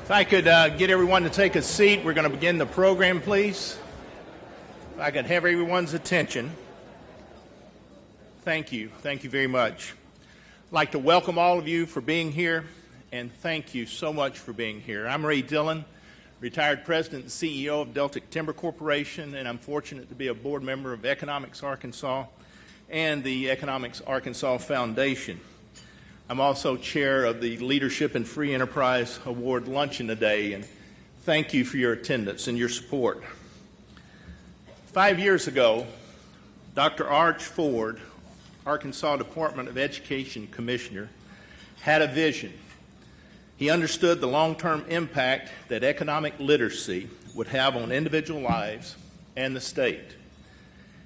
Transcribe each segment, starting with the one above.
If I could get everyone to take a seat, we're going to begin the program, please. If I could have everyone's attention. Thank you. Thank you very much. I'd like to welcome all of you for being here, and thank you so much for being here. I'm Ray Dillon, retired president and CEO of Deltic Timber Corporation, and I'm fortunate to be a board member of Economics Arkansas and the Economics Arkansas Foundation. I'm also chair of the Leadership and Free Enterprise Award Luncheon today, and thank you for your attendance and your support. 5 years ago, Dr. Arch Ford, Arkansas Department of Education Commissioner, had a vision. He understood the long-term impact that economic literacy would have on individual lives and the state.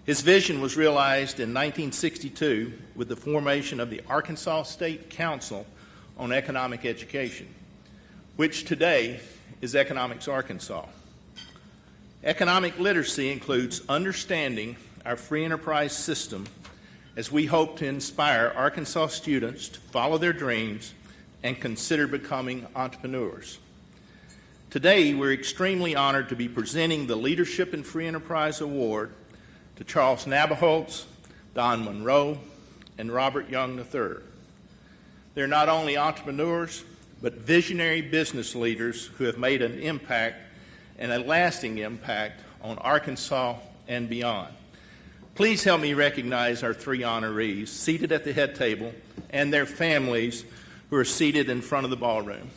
His vision was realized in 1962 with the formation of the Arkansas State Council on Economic Education, which today is Economics Arkansas. Economic literacy includes understanding our free enterprise system as we hope to inspire Arkansas students to follow their dreams and consider becoming entrepreneurs. Today, we're extremely honored to be presenting the Leadership and Free Enterprise Award to Charles Nabholz, Don Munro, and Robert Young III. They're not only entrepreneurs, but visionary business leaders who have made an impact and a lasting impact on Arkansas and beyond. Please help me recognize our three honorees seated at the head table and their families who are seated in front of the ballroom.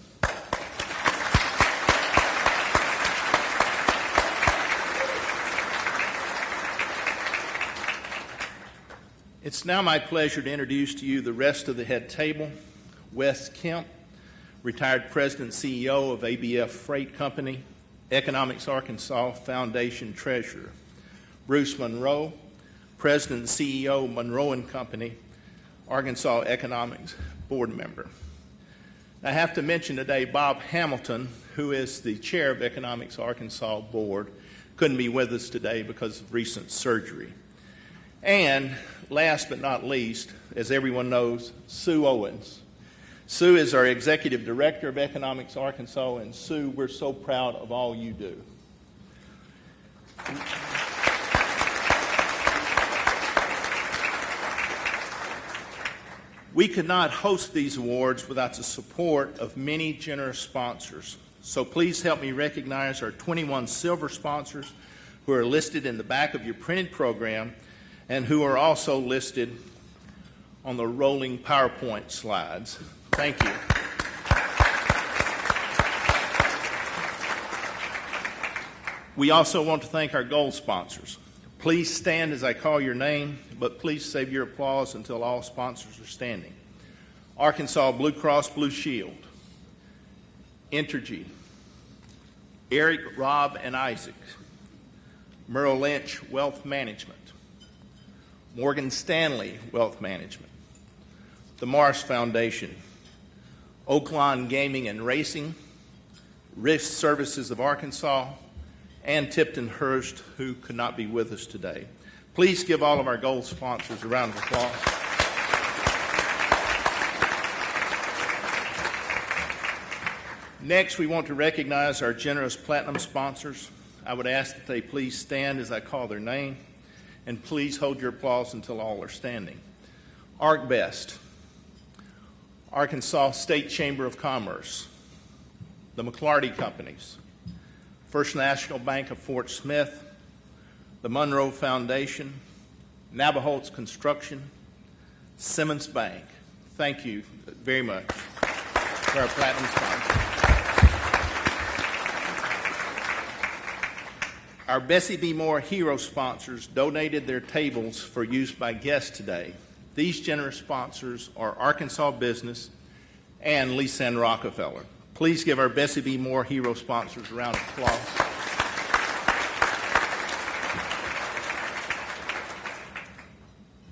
It's now my pleasure to introduce to you the rest of the head table. Wes Kemp, retired president and CEO of ABF Freight Company, Economics Arkansas Foundation Treasurer. Bruce Munro, president and CEO, Munro and Company, Arkansas Economics Board member. I have to mention today Bob Hamilton, who is the chair of Economics Arkansas Board, couldn't be with us today because of recent surgery. And last but not least, as everyone knows, Sue Owens. Sue is our executive director of Economics Arkansas, and Sue, we're so proud of all you do. We could not host these awards without the support of many generous sponsors. So please help me recognize our 21 silver sponsors who are listed in the back of your printed program and who are also listed on the rolling PowerPoint slides. Thank you. We also want to thank our gold sponsors. Please stand as I call your name, but please save your applause until all sponsors are standing. Arkansas Blue Cross Blue Shield, Entergy, Eric, Rob, and Isaac, Merrill Lynch Wealth Management, Morgan Stanley Wealth Management, the Morris Foundation, Oaklawn Gaming and Racing, Risk Services of Arkansas, and Tipton Hurst, who could not be with us today. Please give all of our gold sponsors a round of applause. Next, we want to recognize our generous platinum sponsors. I would ask that they please stand as I call their name, and please hold your applause until all are standing. ArcBest, Arkansas State Chamber of Commerce, the McLarty Companies, First National Bank of Fort Smith, the Munro Foundation, Nabholz Construction, Simmons Bank. Thank you very much for our platinum sponsors. Our Bessie B. Moore Hero sponsors donated their tables for use by guests today. These generous sponsors are Arkansas Business and Lisanne Rockefeller. Please give our Bessie B. Moore Hero sponsors a round of applause.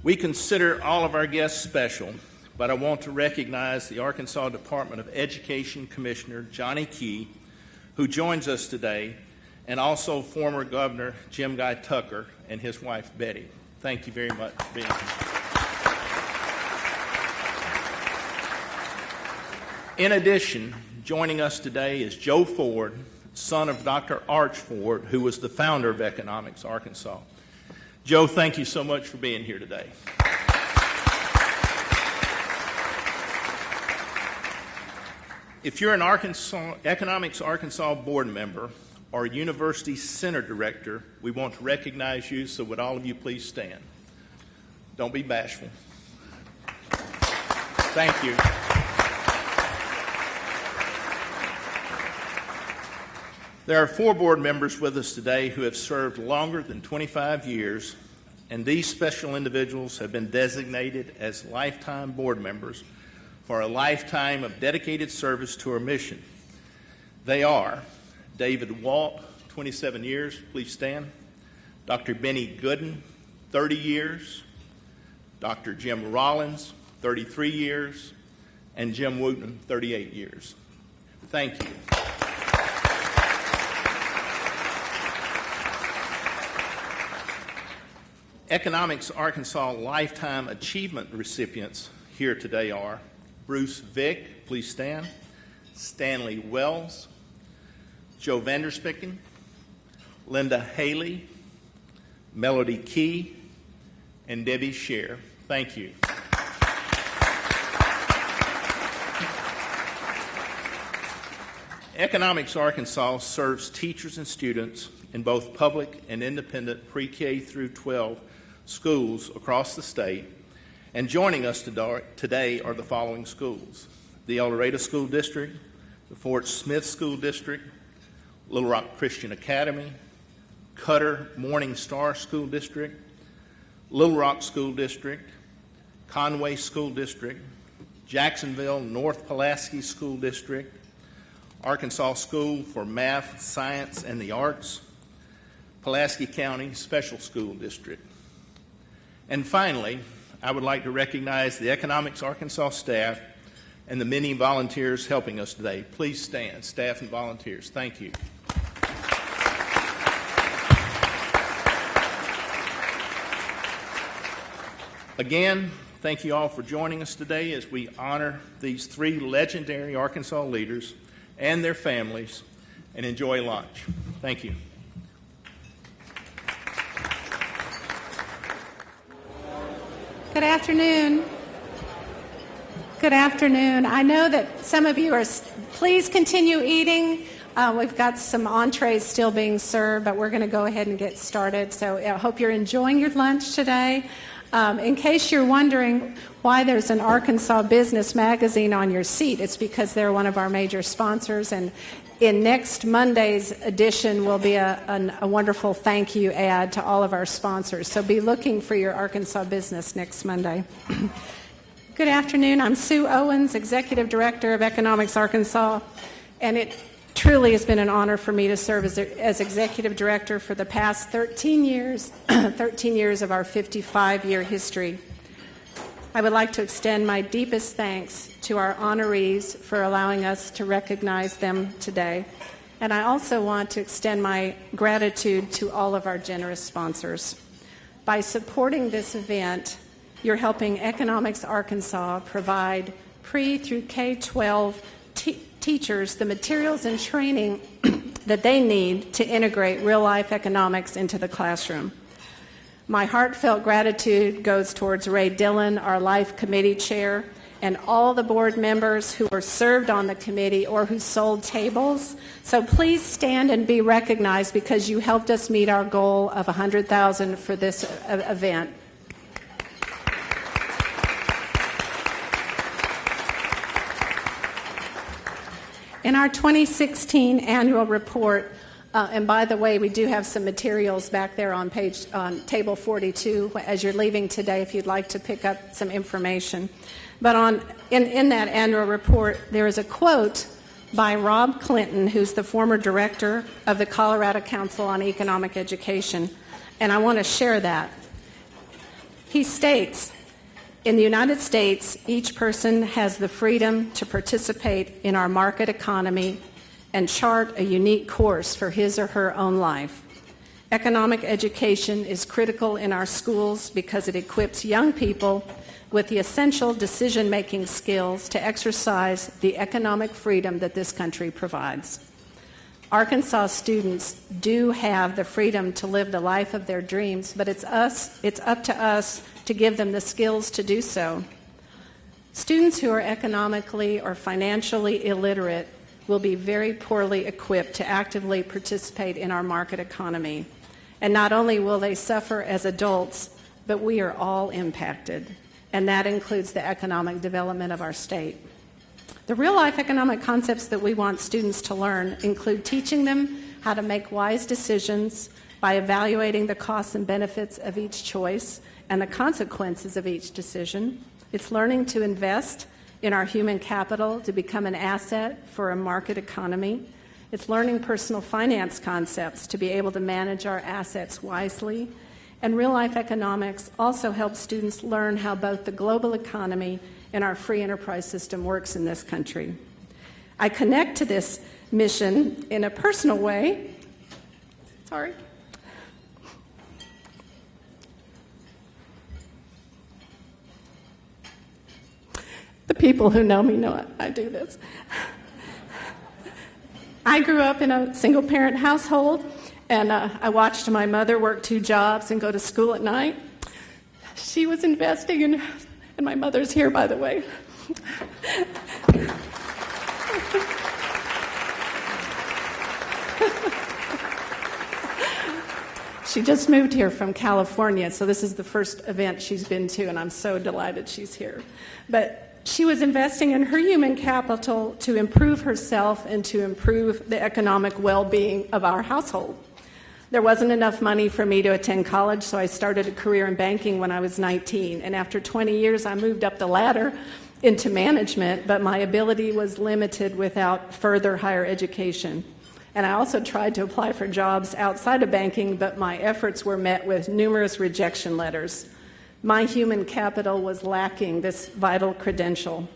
We consider all of our guests special, but I want to recognize the Arkansas Department of Education Commissioner Johnny Key, who joins us today, and also former Governor Jim Guy Tucker and his wife Betty. Thank you very much for being here. In addition, Joining us today is Joe Ford, son of Dr. Arch Ford, who was the founder of Economics Arkansas. Joe, thank you so much for being here today. If you're an Economics Arkansas board member or University Center Director, we want to recognize you, so would all of you please stand? Don't be bashful. Thank you. There are 4 board members with us today who have served longer than 25 years, and these special individuals have been designated as lifetime board members for a lifetime of dedicated service to our mission. They are David Walt, 27 years, please stand. Dr. Benny Gooden, 30 years. Dr. Jim Rollins, 33 years. And Jim Wooten, 38 years. Thank you. Economics Arkansas Lifetime Achievement recipients here today are Bruce Vick, please stand. Stanley Wells. Joe Vanderspicken, Linda Haley, Melody Key, and Debbie Scher. Thank you. Economics Arkansas serves teachers and students in both public and independent pre-K through 12 schools across the state. And joining us today are the following schools: the El Dorado School District, the Fort Smith School District, Little Rock Christian Academy, Cutter Morning Star School District, Little Rock School District, Conway School District, Jacksonville North Pulaski School District, Arkansas School for Math, Science, and the Arts, Pulaski County Special School District. And finally, I would like to recognize the Economics Arkansas staff and the many volunteers helping us today. Please stand, staff and volunteers. Thank you. Again, thank you all for joining us today as we honor these 3 legendary Arkansas leaders and their families and enjoy lunch. Thank you. Good afternoon. Good afternoon. I know that some of you are, please continue eating. We've got some entrees still being served, but we're going to go ahead and get started. So I hope you're enjoying your lunch today. In case you're wondering why there's an Arkansas Business Magazine on your seat, it's because they're one of our major sponsors, and in next Monday's edition will be a wonderful thank you ad to all of our sponsors. So be looking for your Arkansas business next Monday. Good afternoon. I'm Sue Owens, Executive Director of Economics Arkansas, and it truly has been an honor for me to serve as Executive Director for the past 13 years, 13 years of our 55-year history. I would like to extend my deepest thanks to our honorees for allowing us to recognize them today. And I also want to extend my gratitude to all of our generous sponsors. By supporting this event, you're helping Economics Arkansas provide pre through K-12 teachers the materials and training that they need to integrate real-life economics into the classroom. My heartfelt gratitude goes towards Ray Dillon, our Life Committee Chair, and all the board members who were served on the committee or who sold tables. So please stand and be recognized because you helped us meet our goal of $100,000 for this event. In our 2016 annual report, and by the way, we do have some materials back there on table 42 as you're leaving today if you'd like to pick up some information. But in that annual report, there is a quote by Rob Clinton, who's the former director of the Colorado Council on Economic Education, and I want to share that. He states, "In the United States, each person has the freedom to participate in our market economy and chart a unique course for his or her own life. Economic education is critical in our schools because it equips young people with the essential decision-making skills to exercise the economic freedom that this country provides. Arkansas students do have the freedom to live the life of their dreams, but it's up to us to give them the skills to do so. Students who are economically or financially illiterate will be very poorly equipped to actively participate in our market economy. And not only will they suffer as adults, but we are all impacted, and that includes the economic development of our state. The real-life economic concepts that we want students to learn include teaching them how to make wise decisions by evaluating the costs and benefits of each choice and the consequences of each decision. It's learning to invest in our human capital to become an asset for a market economy. It's learning personal finance concepts to be able to manage our assets wisely. And real-life economics also helps students learn how both the global economy and our free enterprise system works in this country. I connect to this mission in a personal way. Sorry. The people who know me know I do this. I grew up in a single-parent household, and I watched my mother work 2 jobs and go to school at night. She was investing in, and my mother's here, by the way. She just moved here from California, so this is the first event she's been to, and I'm so delighted she's here. But she was investing in her human capital to improve herself and to improve the economic well-being of our household. There wasn't enough money for me to attend college, so I started a career in banking when I was 19. And after 20 years, I moved up the ladder into management, but my ability was limited without further higher education. And I also tried to apply for jobs outside of banking, but my efforts were met with numerous rejection letters. My human capital was lacking this vital credential.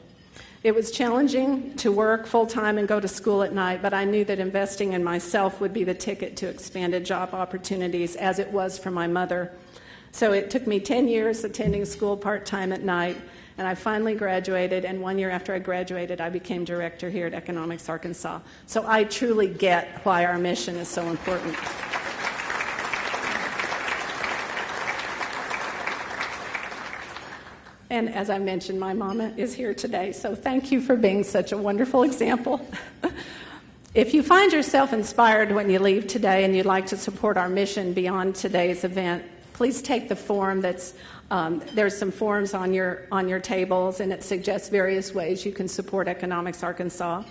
It was challenging to work full-time and go to school at night, but I knew that investing in myself would be the ticket to expanded job opportunities, as it was for my mother. So it took me 10 years attending school part-time at night, and I finally graduated, and 1 year after I graduated, I became director here at Economics Arkansas. So I truly get why our mission is so important. And as I mentioned, my mama is here today, so thank you for being such a wonderful example. If you find yourself inspired when you leave today and you'd like to support our mission beyond today's event, please take the form that's, there's some forms on your tables, and it suggests various ways you can support Economics Arkansas.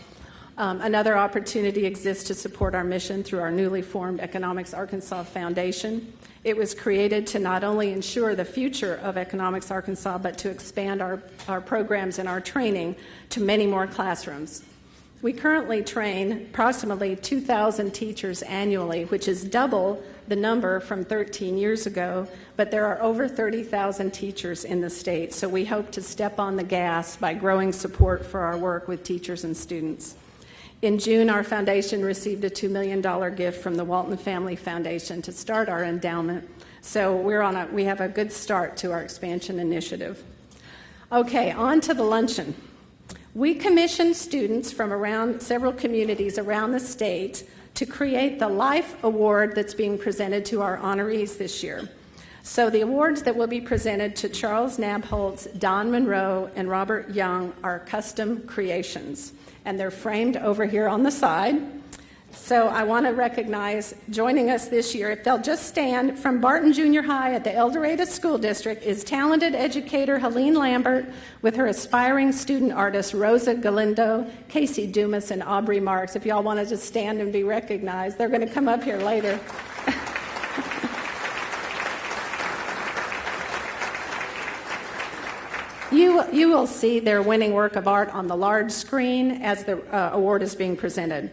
Another opportunity exists to support our mission through our newly formed Economics Arkansas Foundation. It was created to not only ensure the future of Economics Arkansas, but to expand our programs and our training to many more classrooms. We currently train approximately 2,000 teachers annually, which is double the number from 13 years ago, but there are over 30,000 teachers in the state, so we hope to step on the gas by growing support for our work with teachers and students. In June, our foundation received a $2 million gift from the Walton Family Foundation to start our endowment. So we have a good start to our expansion initiative. Okay, on to the luncheon. We commissioned students from around several communities around the state to create the Life Award that's being presented to our honorees this year. So the awards that will be presented to Charles Nabholz, Don Munro, and Robert Young are custom creations, and they're framed over here on the side. So I want to recognize, joining us this year, if they'll just stand, from Barton Junior High at the El Dorado School District is talented educator Helene Lambert with her aspiring student artists Rosa Galindo, Casey Dumas, and Aubrey Marks. If y'all want to just stand and be recognized, they're going to come up here later. You will see their winning work of art on the large screen as the award is being presented.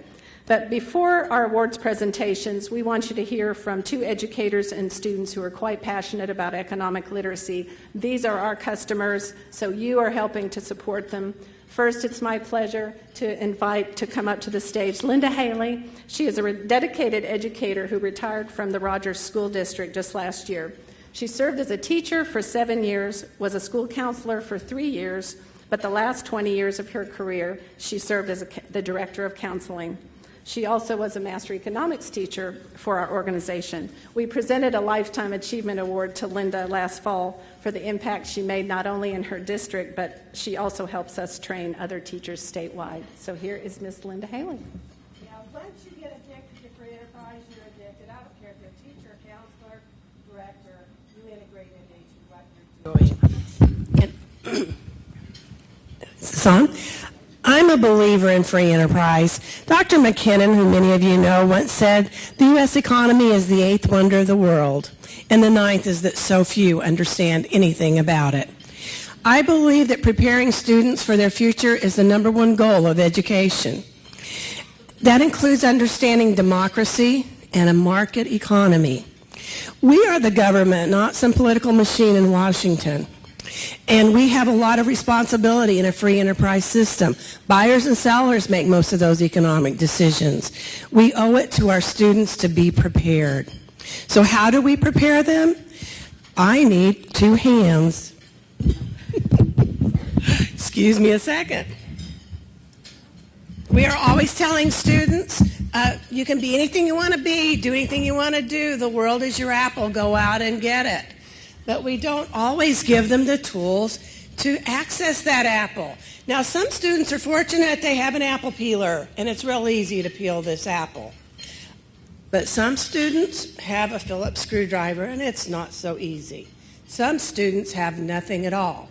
But before our awards presentations, we want you to hear from 2 educators and students who are quite passionate about economic literacy. These are our customers, so you are helping to support them. First, it's my pleasure to invite to come up to the stage Linda Haley. She is a dedicated educator who retired from the Rogers School District just last year. She served as a teacher for 7 years, was a school counselor for 3 years, but the last 20 years of her career, she served as the director of counseling. She also was a master economics teacher for our organization. We presented a Lifetime Achievement Award to Linda last fall for the impact she made not only in her district, but she also helps us train other teachers statewide. So here is Miss Linda Haley. Now, once you get addicted to free enterprise, you're addicted. I don't care if you're a teacher, counselor, director, you integrate it into what you're doing. Son, I'm a believer in free enterprise. Dr. McKinnon, who many of you know, once said, the U.S. economy is the 8th wonder of the world, and the 9th is that so few understand anything about it. I believe that preparing students for their future is the #1 goal of education. That includes understanding democracy and a market economy. We are the government, not some political machine in Washington. And we have a lot of responsibility in a free enterprise system. Buyers and sellers make most of those economic decisions. We owe it to our students to be prepared. So how do we prepare them? I need 2 hands. Excuse me a second. We are always telling students, you can be anything you want to be, do anything you want to do. The world is your apple. Go out and get it. But we don't always give them the tools to access that apple. Now, some students are fortunate they have an apple peeler, and it's real easy to peel this apple. But some students have a Phillips screwdriver, and it's not so easy. Some students have nothing at all.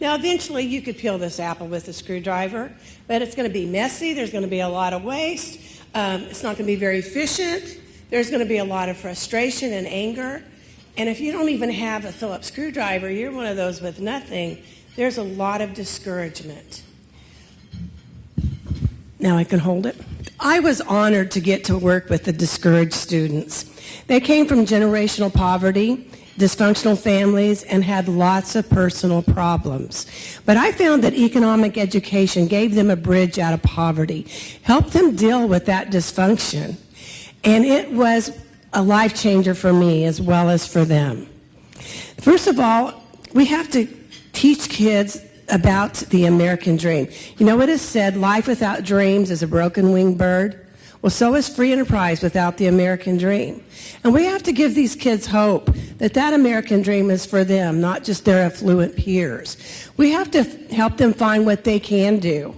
Now, eventually, you could peel this apple with a screwdriver, but it's going to be messy. There's going to be a lot of waste. It's not going to be very efficient. There's going to be a lot of frustration and anger. And if you don't even have a Phillips screwdriver, you're one of those with nothing, there's a lot of discouragement. Now I can hold it. I was honored to get to work with the discouraged students. They came from generational poverty, dysfunctional families, and had lots of personal problems. But I found that economic education gave them a bridge out of poverty, helped them deal with that dysfunction. And it was a life changer for me as well as for them. First of all, we have to teach kids about the American dream. You know what is said, life without dreams is a broken-winged bird? Well, so is free enterprise without the American dream. And we have to give these kids hope that that American dream is for them, not just their affluent peers. We have to help them find what they can do,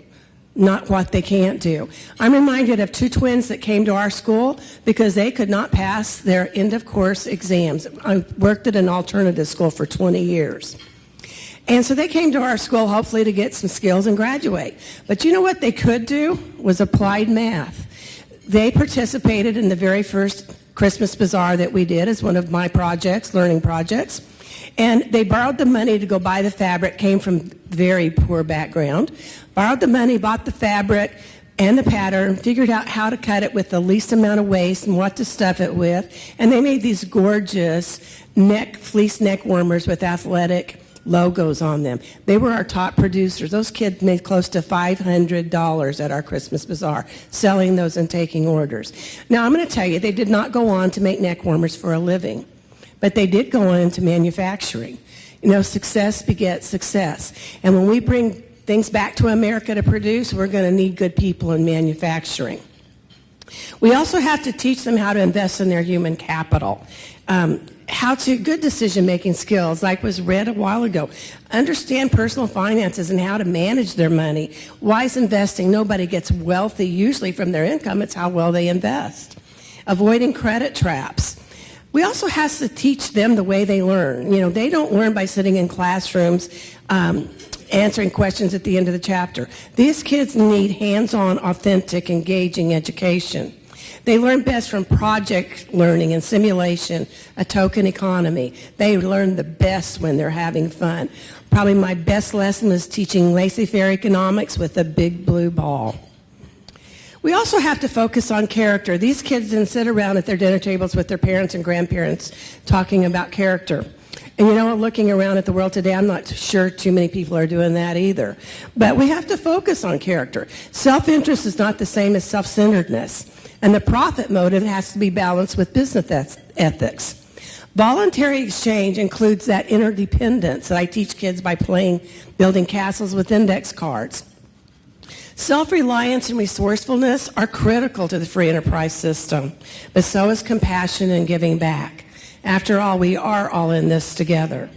not what they can't do. I'm reminded of 2 twins that came to our school because they could not pass their end-of-course exams. I worked at an alternative school for 20 years. And so they came to our school hopefully to get some skills and graduate. But you know what they could do was applied math. They participated in the very first Christmas Bazaar that we did as one of my projects, learning projects. And they borrowed the money to go buy the fabric, came from very poor background, borrowed the money, bought the fabric and the pattern, figured out how to cut it with the least amount of waste and what to stuff it with, and they made these gorgeous fleece neck warmers with athletic logos on them. They were our top producers. Those kids made close to $500 at our Christmas Bazaar, selling those and taking orders. Now, I'm going to tell you, they did not go on to make neck warmers for a living. But they did go on into manufacturing. You know, success begets success. And when we bring things back to America to produce, we're going to need good people in manufacturing. We also have to teach them how to invest in their human capital. Good decision-making skills, like was read a while ago. Understand personal finances and how to manage their money. Wise investing. Nobody gets wealthy usually from their income. It's how well they invest. Avoiding credit traps. We also have to teach them the way they learn. You know, they don't learn by sitting in classrooms answering questions at the end of the chapter. These kids need hands-on, authentic, engaging education. They learn best from project learning and simulation, a token economy. They learn the best when they're having fun. Probably my best lesson was teaching laissez-faire economics with a big blue ball. We also have to focus on character. These kids didn't sit around at their dinner tables with their parents and grandparents talking about character. And you know, looking around at the world today, I'm not sure too many people are doing that either. But we have to focus on character. Self-interest is not the same as self-centeredness. And the profit motive has to be balanced with business ethics. Voluntary exchange includes that interdependence that I teach kids by building castles with index cards. Self-reliance and resourcefulness are critical to the free enterprise system, but so is compassion and giving back. After all, we are all in this together.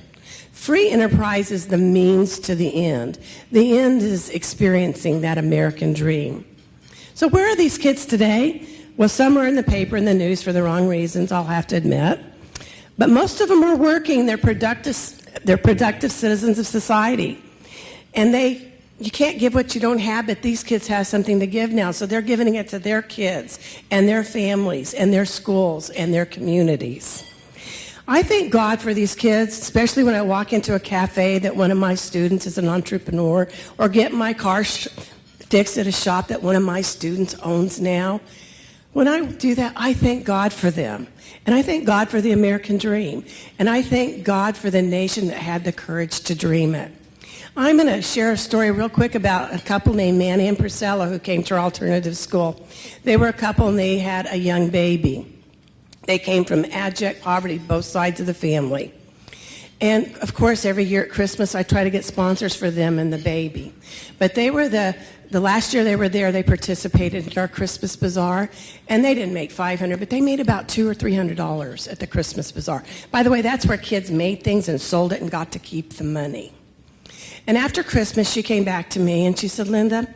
Free enterprise is the means to the end. The end is experiencing that American dream. So where are these kids today? Well, some are in the paper and the news for the wrong reasons, I'll have to admit. But most of them are working. They're productive citizens of society. And you can't give what you don't have, but these kids have something to give now. So they're giving it to their kids and their families and their schools and their communities. I thank God for these kids, especially when I walk into a cafe that one of my students is an entrepreneur, or get my car fixed at a shop that one of my students owns now. When I do that, I thank God for them. And I thank God for the American dream. And I thank God for the nation that had the courage to dream it. I'm going to share a story real quick about a couple named Manny and Priscilla who came to our alternative school. They were a couple and they had a young baby. They came from abject poverty, both sides of the family. And, of course, every year at Christmas, I try to get sponsors for them and the baby. But they were the last year they were there, they participated in our Christmas Bazaar, and they didn't make $500, but they made about $200 or $300 at the Christmas Bazaar. By the way, that's where kids made things and sold it and got to keep the money. And after Christmas, she came back to me, and she said, Linda,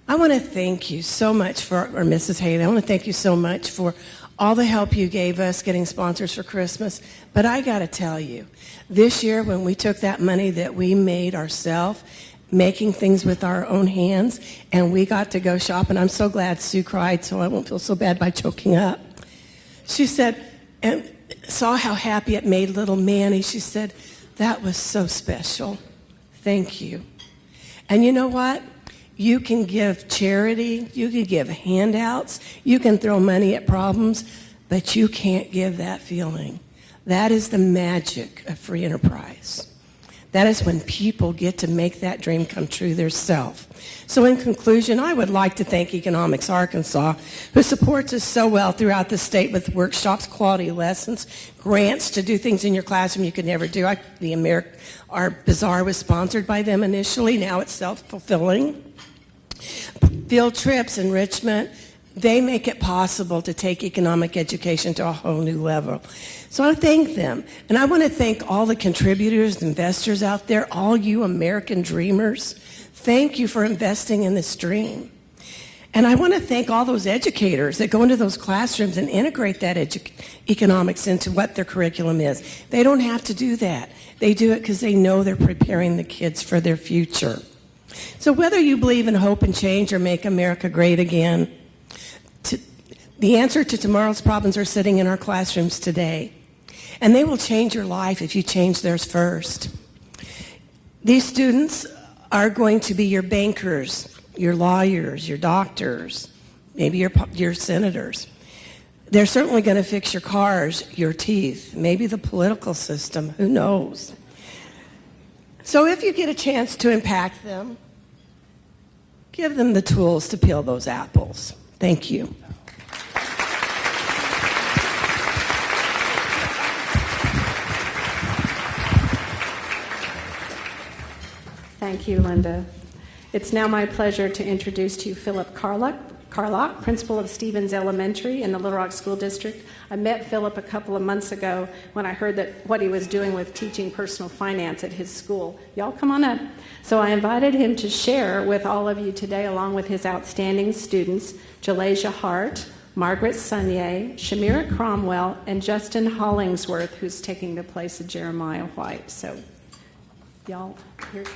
I want to thank you so much or Mrs. Haley, I want to thank you so much for all the help you gave us getting sponsors for Christmas. But I got to tell you, this year when we took that money that we made ourselves, making things with our own hands, and we got to go shop, and I'm so glad Sue cried so I won't feel so bad by choking up. She said, and saw how happy it made little Manny. She said, that was so special. Thank you. And you know what? You can give charity, you can give handouts, you can throw money at problems, but you can't give that feeling. That is the magic of free enterprise. That is when people get to make that dream come true themselves. So in conclusion, I would like to thank Economics Arkansas, who supports us so well throughout the state with workshops, quality lessons, grants to do things in your classroom you could never do. Our bazaar was sponsored by them initially. Now it's self-fulfilling. Field trips, enrichment, they make it possible to take economic education to a whole new level. So I thank them. And I want to thank all the contributors, investors out there, all you American dreamers. Thank you for investing in this dream. And I want to thank all those educators that go into those classrooms and integrate that economics into what their curriculum is. They don't have to do that. They do it because they know they're preparing the kids for their future. So whether you believe in hope and change or make America great again, the answer to tomorrow's problems are sitting in our classrooms today. And they will change your life if you change theirs first. These students are going to be your bankers, your lawyers, your doctors, maybe your senators. They're certainly going to fix your cars, your teeth, maybe the political system, who knows. So if you get a chance to impact them, give them the tools to peel those apples. Thank you. Thank you, Linda. It's now my pleasure to introduce to you Philip Carlock, principal of Stevens Elementary in the Little Rock School District. I met Philip a couple of months ago when I heard that what he was doing with teaching personal finance at his school. Y'all come on up. So I invited him to share with all of you today, along with his outstanding students, Jalasia Hart, Margaret Sunye, Shamira Cromwell, and Justin Hollingsworth, who's taking the place of Jeremiah White. So y'all, here's...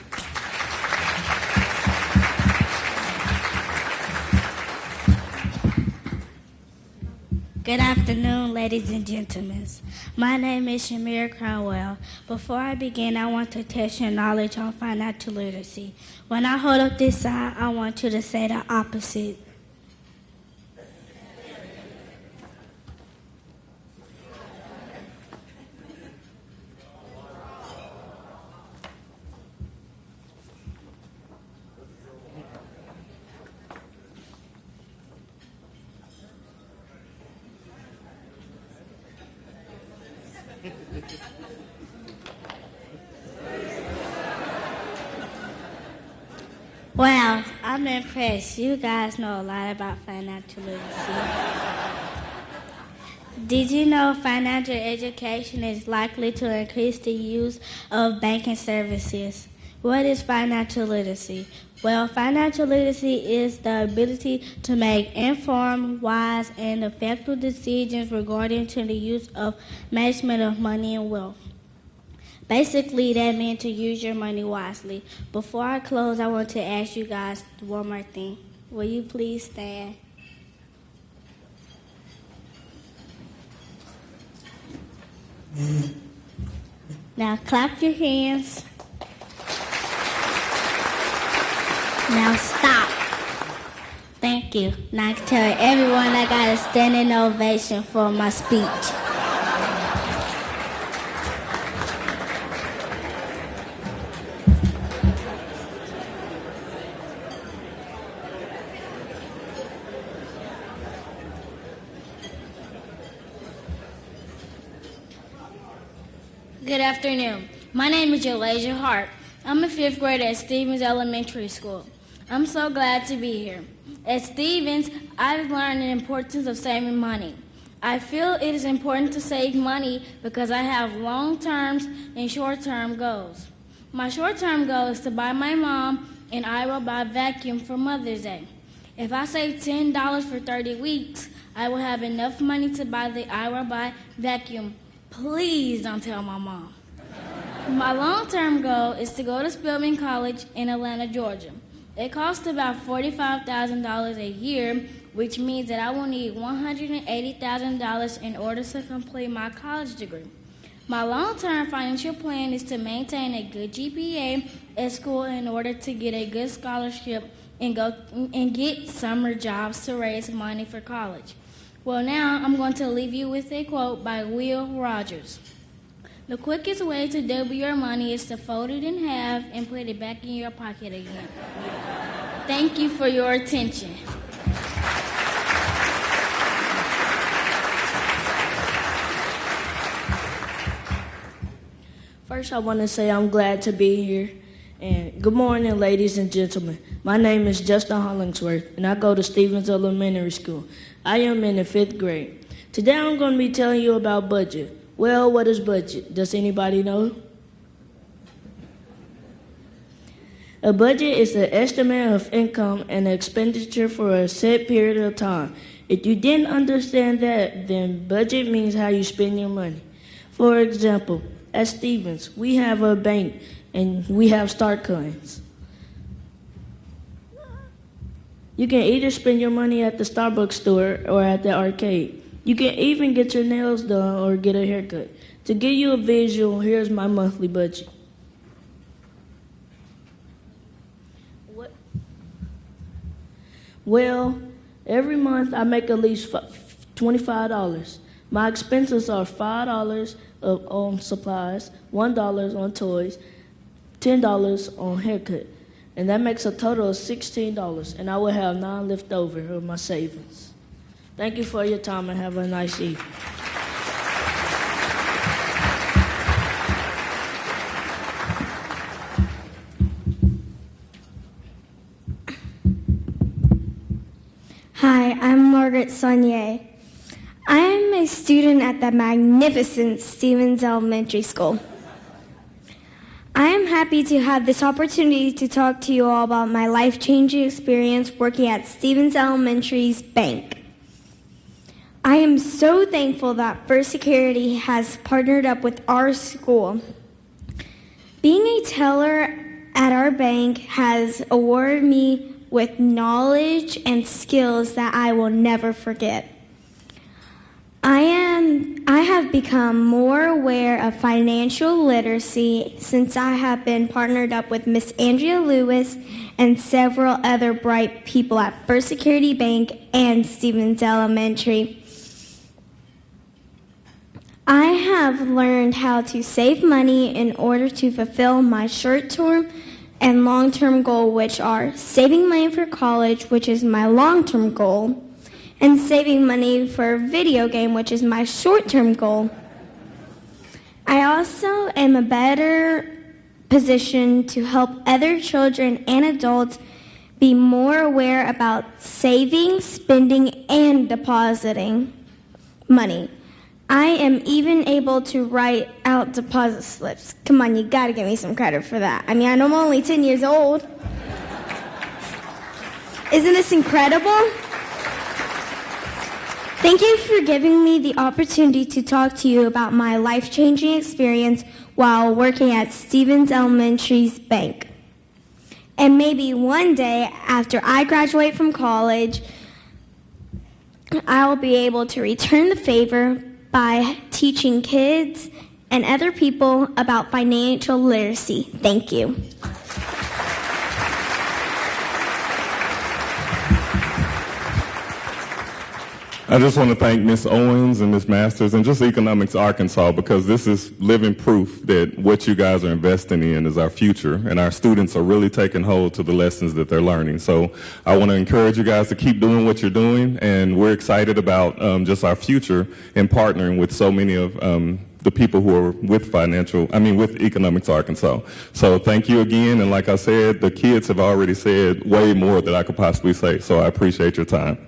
Good afternoon, ladies and gentlemen. My name is Shamira Cromwell. Before I begin, I want to test your knowledge on financial literacy. When I hold up this sign, I want you to say the opposite. Wow, I'm impressed. You guys know a lot about financial literacy. Did you know financial education is likely to increase the use of banking services? What is financial literacy? Well, financial literacy is the ability to make informed, wise, and effective decisions regarding to the use of management of money and wealth. Basically, that means to use your money wisely. Before I close, I want to ask you guys one more thing. Will you please stand? Now clap your hands. Now stop. Thank you. Now I can tell everyone I got a standing ovation for my speech. Good afternoon. My name is Elijah Hart. I'm a 5th grader at Stevens Elementary School. I'm so glad to be here. At Stevens, I've learned the importance of saving money. I feel it is important to save money because I have long-term and short-term goals. My short-term goal is to buy my mom an iRobot vacuum for Mother's Day. If I save $10 for 30 weeks, I will have enough money to buy the iRobot vacuum. Please don't tell my mom. My long-term goal is to go to Spelman College in Atlanta, Georgia. It costs about $45,000 a year, which means that I will need $180,000 in order to complete my college degree. My long-term financial plan is to maintain a good GPA at school in order to get a good scholarship and get summer jobs to raise money for college. Well, now I'm going to leave you with a quote by Will Rogers. The quickest way to double your money is to fold it in half and put it back in your pocket again. Thank you for your attention. First, I want to say I'm glad to be here. And good morning, ladies and gentlemen. My name is Justin Hollingsworth, and I go to Stevens Elementary School. I am in the 5th grade. Today, I'm going to be telling you about budget. Well, what is budget? Does anybody know? A budget is the estimate of income and expenditure for a set period of time. If you didn't understand that, then budget means how you spend your money. For example, at Stevens, we have a bank and we have start coins. You can either spend your money at the Starbucks store or at the arcade. You can even get your nails done or get a haircut. To give you a visual, here's my monthly budget. Well, every month I make at least $25. My expenses are $5 on supplies, $1 on toys, $10 on haircut, and that makes a total of $16, and I will have $9 left over of my savings. Thank you for your time and have a nice evening. Hi, I'm Margaret Saunier. I am a student at the magnificent Stevens Elementary School. I am happy to have this opportunity to talk to you all about my life-changing experience working at Stevens Elementary's bank. I am so thankful that First Security has partnered up with our school. Being a teller at our bank has awarded me with knowledge and skills that I will never forget. I have become more aware of financial literacy since I have been partnered up with Miss Andrea Lewis and several other bright people at First Security Bank and Stevens Elementary. I have learned how to save money in order to fulfill my short-term and long-term goal, which are saving money for college, which is my long-term goal, and saving money for a video game, which is my short-term goal. I also am a better position to help other children and adults be more aware about saving, spending, and depositing money. I am even able to write out deposit slips. Come on, you gotta give me some credit for that. I mean, I'm only 10 years old. Isn't this incredible? Thank you for giving me the opportunity to talk to you about my life-changing experience while working at Stevens Elementary's bank. And maybe one day after I graduate from college, I'll be able to return the favor by teaching kids and other people about financial literacy. Thank you. I just want to thank Ms. Owens and Ms. Masters and just Economics Arkansas, because this is living proof that what you guys are investing in is our future, and our students are really taking hold to the lessons that they're learning. So I want to encourage you guys to keep doing what you're doing, and we're excited about just our future in partnering with so many of the people who are with with Economics Arkansas. So thank you again, and like I said, the kids have already said way more than I could possibly say, so I appreciate your time.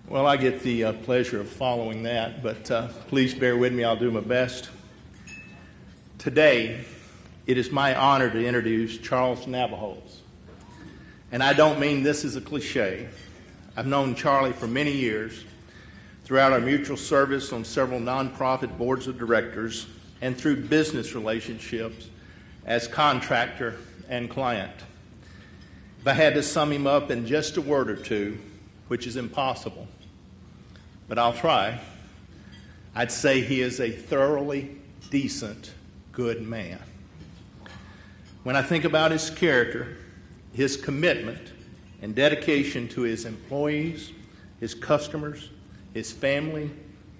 Well, I get the pleasure of following that, but please bear with me. I'll do my best. Today, it is my honor to introduce Charles Nabholz. And I don't mean this as a cliche. I've known Charlie for many years throughout our mutual service on several nonprofit boards of directors and through business relationships as contractor and client. If I had to sum him up in just a word or two, which is impossible, but I'll try, I'd say he is a thoroughly decent, good man. When I think about his character, his commitment and dedication to his employees, his customers, his family,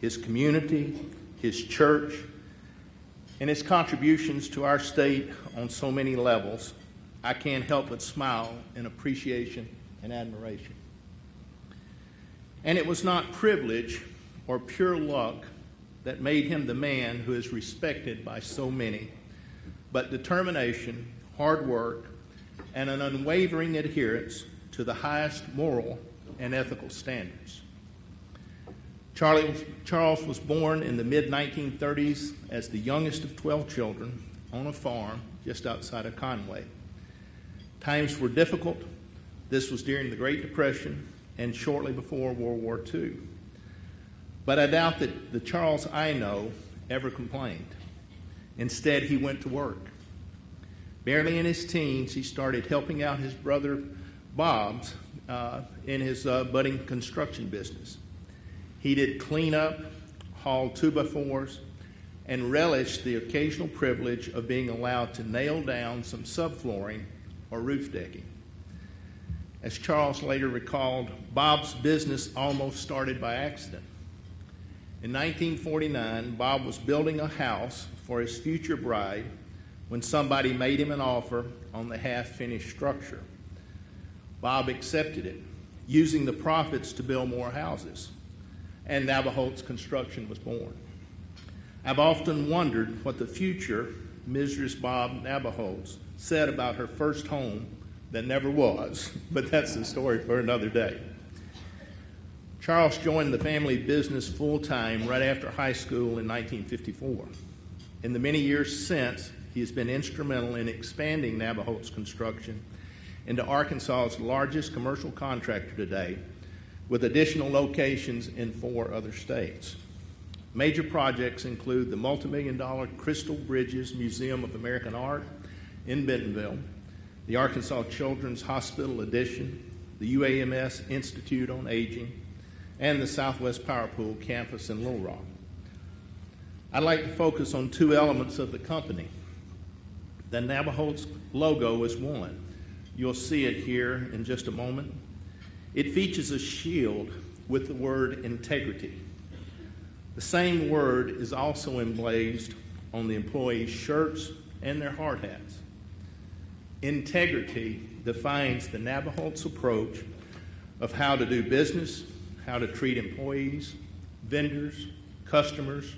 his community, his church, and his contributions to our state on so many levels, I can't help but smile in appreciation and admiration. And it was not privilege or pure luck that made him the man who is respected by so many, but determination, hard work, and an unwavering adherence to the highest moral and ethical standards. Charles was born in the mid-1930s as the youngest of 12 children on a farm just outside of Conway. Times were difficult. This was during the Great Depression and shortly before World War II. But I doubt that the Charles I know ever complained. Instead, he went to work. Barely in his teens, he started helping out his brother Bob's in his budding construction business. He did cleanup, hauled 2x4s, and relished the occasional privilege of being allowed to nail down some subflooring or roof decking. As Charles later recalled, Bob's business almost started by accident. In 1949, Bob was building a house for his future bride when somebody made him an offer on the half-finished structure. Bob accepted it, using the profits to build more houses, and Nabholz Construction was born. I've often wondered what the future Mrs. Bob Nabholz said about her first home that never was, but that's the story for another day. Charles joined the family business full-time right after high school in 1954. In the many years since, he has been instrumental in expanding Nabholz Construction into Arkansas's largest commercial contractor today, with additional locations in 4 other states. Major projects include the multi-million-dollar Crystal Bridges Museum of American Art in Bentonville, the Arkansas Children's Hospital addition, the UAMS Institute on Aging, and the Southwest Power Pool campus in Little Rock. I'd like to focus on 2 elements of the company. The Nabholz logo is one. You'll see it here in just a moment. It features a shield with the word integrity. The same word is also emblazed on the employees' shirts and their hard hats. Integrity defines the Nabholz approach of how to do business, how to treat employees, vendors, customers,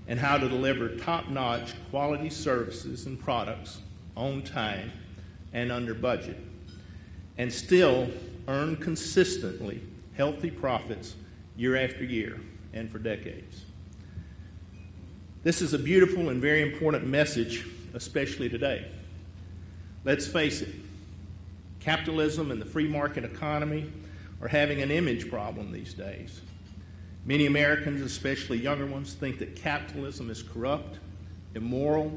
and how to deliver top-notch quality services and products on time and under budget, and still earn consistently healthy profits year after year and for decades. This is a beautiful and very important message, especially today. Let's face it, capitalism and the free market economy are having an image problem these days. Many Americans, especially younger ones, think that capitalism is corrupt, immoral,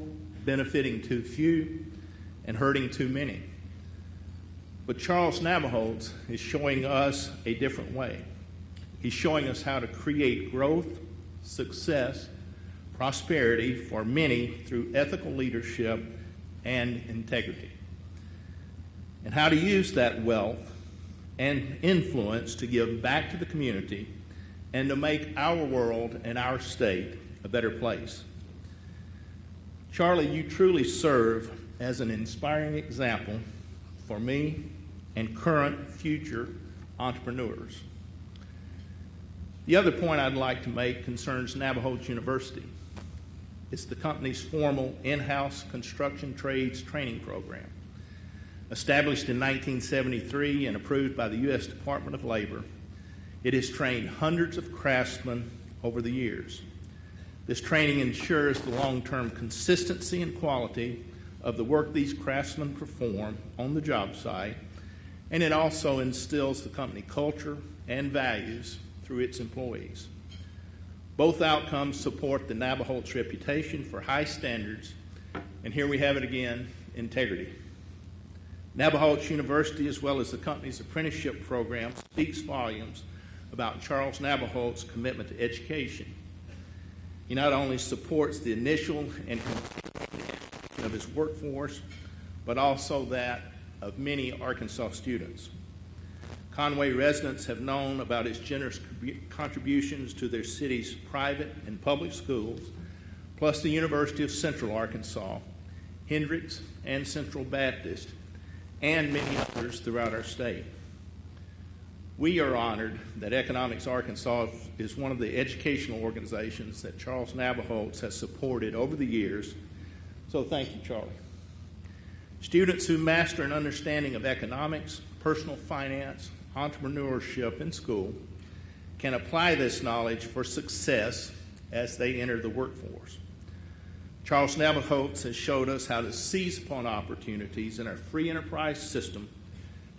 benefiting too few, and hurting too many. But Charles Nabholz is showing us a different way. He's showing us how to create growth, success, prosperity for many through ethical leadership and integrity, and how to use that wealth and influence to give back to the community and to make our world and our state a better place. Charlie, you truly serve as an inspiring example for me and current future entrepreneurs. The other point I'd like to make concerns Nabholz University. It's the company's formal in-house construction trades training program. Established in 1973 and approved by the U.S. Department of Labor, it has trained hundreds of craftsmen over the years. This training ensures the long-term consistency and quality of the work these craftsmen perform on the job site, and it also instills the company culture and values through its employees. Both outcomes support the Nabholz reputation for high standards, and here we have it again, integrity. Nabholz University, as well as the company's apprenticeship program, speaks volumes about Charles Nabholz's commitment to education. He not only supports the initial and continuing of his workforce, but also that of many Arkansas students. Conway residents have known about his generous contributions to their city's private and public schools, plus the University of Central Arkansas, Hendrix, and Central Baptist, and many others throughout our state. We are honored that Economics Arkansas is one of the educational organizations that Charles Nabholz has supported over the years, so thank you, Charlie. Students who master an understanding of economics, personal finance, entrepreneurship in school can apply this knowledge for success as they enter the workforce. Charles Nabholz has showed us how to seize upon opportunities in our free enterprise system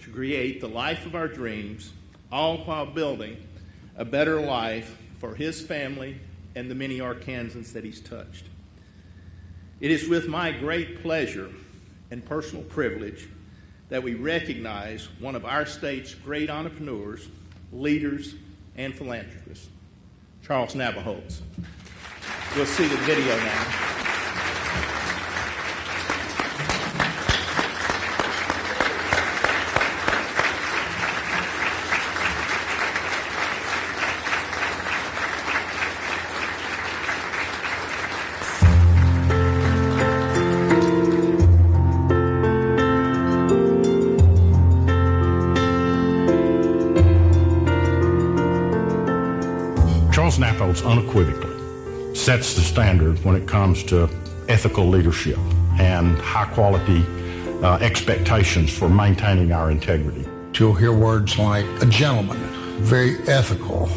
to create the life of our dreams, all while building a better life for his family and the many Arkansans that he's touched. It is with my great pleasure and personal privilege that we recognize one of our state's great entrepreneurs, leaders, and philanthropists, Charles Nabholz. We'll see the video now. Charles Nabholz unequivocally sets the standard when it comes to ethical leadership and high-quality expectations for maintaining our integrity. You'll hear words like a gentleman, very ethical,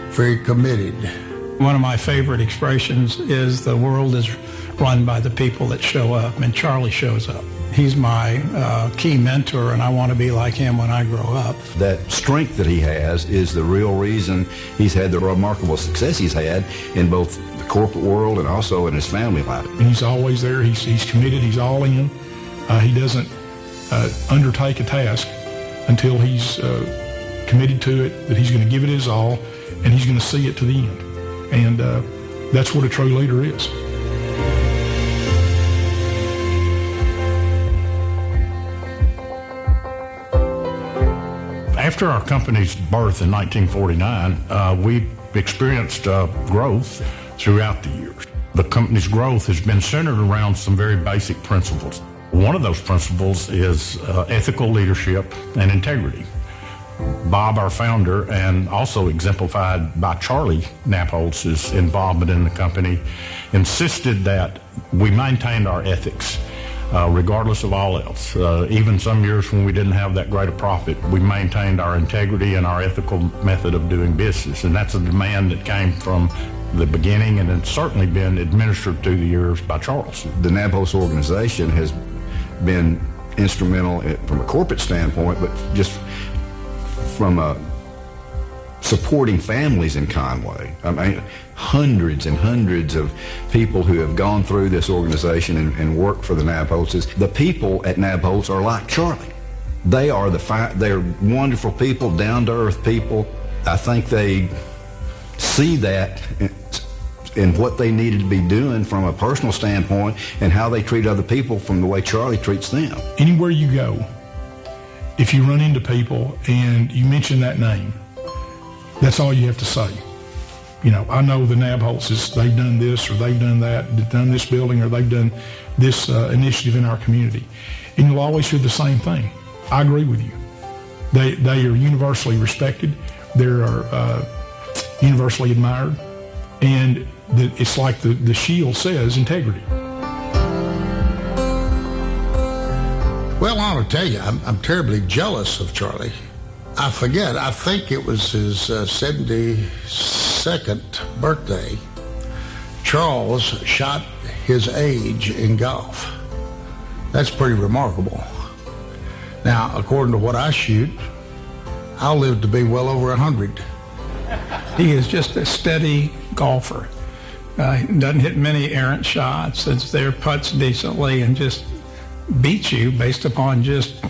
very committed. One of my favorite expressions is the world is run by the people that show up, and Charlie shows up. He's my key mentor, and I want to be like him when I grow up. That strength that he has is the real reason he's had the remarkable success he's had in both the corporate world and also in his family life. He's always there. He's committed. He's all in. He doesn't undertake a task until he's committed to it, that he's going to give it his all, and he's going to see it to the end. And that's what a true leader is. After our company's birth in 1949, we experienced growth throughout the years. The company's growth has been centered around some very basic principles. One of those principles is ethical leadership and integrity. Bob, our founder, and also exemplified by Charlie Nabholz's involvement in the company, insisted that we maintained our ethics regardless of all else. Even some years when we didn't have that great a profit, we maintained our integrity and our ethical method of doing business. And that's a demand that came from the beginning, and it's certainly been administered through the years by Charles. The Nabholz organization has been instrumental from a corporate standpoint, but just from supporting families in Conway. I mean, hundreds and hundreds of people who have gone through this organization and worked for the Nabholzes. The people at Nabholz are like Charlie. They are they're wonderful people, down-to-earth people. I think they see that in what they needed to be doing from a personal standpoint and how they treat other people from the way Charlie treats them. Anywhere you go, if you run into people and you mention that name, that's all you have to say. You know, I know the Nabholzes, they've done this or they've done that, they've done this building or they've done this initiative in our community. And you'll always hear the same thing. I agree with you. They are universally respected. They're universally admired. And it's like the shield says, integrity. Well, I want to tell you, I'm terribly jealous of Charlie. I forget, I think it was his 72nd birthday. Charles shot his age in golf. That's pretty remarkable. Now, according to what I shoot, I'll live to be well over 100. He is just a steady golfer. Doesn't hit many errant shots. It's there, putts decently, and just beats you based upon just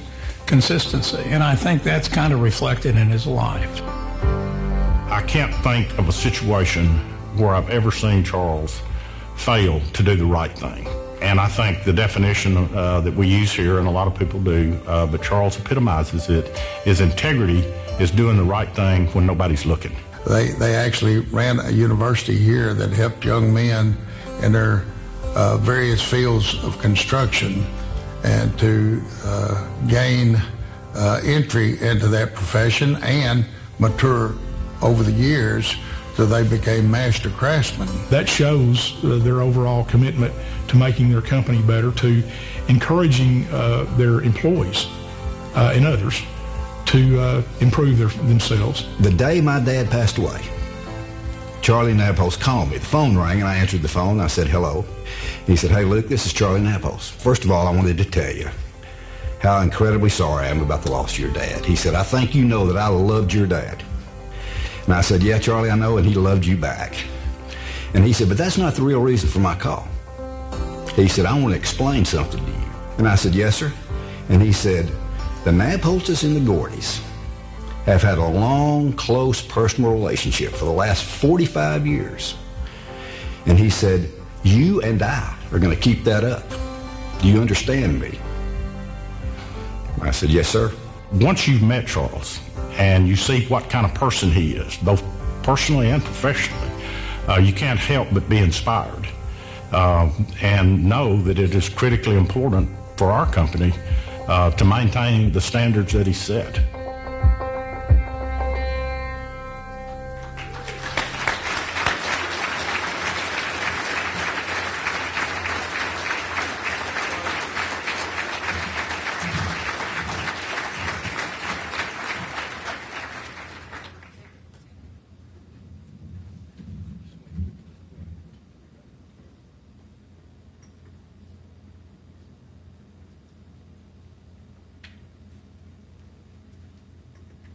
consistency. And I think that's kind of reflected in his life. I can't think of a situation where I've ever seen Charles fail to do the right thing. And I think the definition that we use here, and a lot of people do, but Charles epitomizes it, is integrity is doing the right thing when nobody's looking. They actually ran a university here that helped young men in their various fields of construction and to gain entry into that profession and mature over the years till they became master craftsmen. That shows their overall commitment to making their company better, to encouraging their employees and others to improve themselves. The day my dad passed away, Charlie Nabholz called me. The phone rang and I answered the phone. I said, hello. He said, hey, Luke, this is Charlie Nabholz. First of all, I wanted to tell you how incredibly sorry I am about the loss of your dad. He said, I think you know that I loved your dad. And I said, yeah, Charlie, I know, and he loved you back. And he said, but that's not the real reason for my call. He said, I want to explain something to you. And I said, yes, sir. And he said, the Nabholzes and the Gordys have had a long, close personal relationship for the last 45 years. And he said, you and I are going to keep that up. Do you understand me? I said, yes, sir. Once you've met Charles and you see what kind of person he is, both personally and professionally, you can't help but be inspired and know that it is critically important for our company to maintain the standards that he set.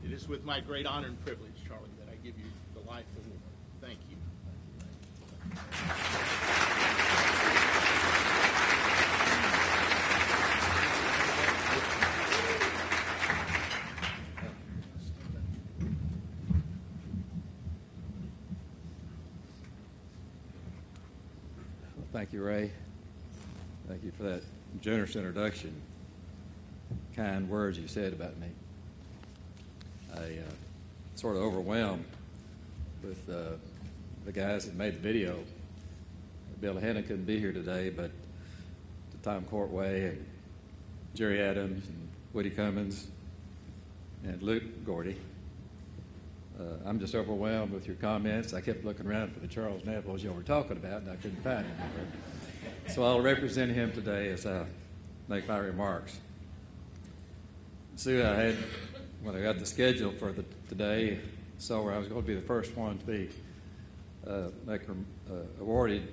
It is with my great honor and privilege, Charlie, that I give you the Life Award. Thank you. Thank you, Ray. Thank you for that generous introduction. Kind words you said about me. I sort of overwhelmed with the guys that made the video. Bill Hanna couldn't be here today, but Tom Courtway and Jerry Adams and Woody Cummins and Luke Gordy. I'm just overwhelmed with your comments. I kept looking around for the Charles Nabholz you were talking about, and I couldn't find him anywhere. So I'll represent him today as I make my remarks. Sue, when I got the schedule for today, saw where I was going to be the first one to be awarded.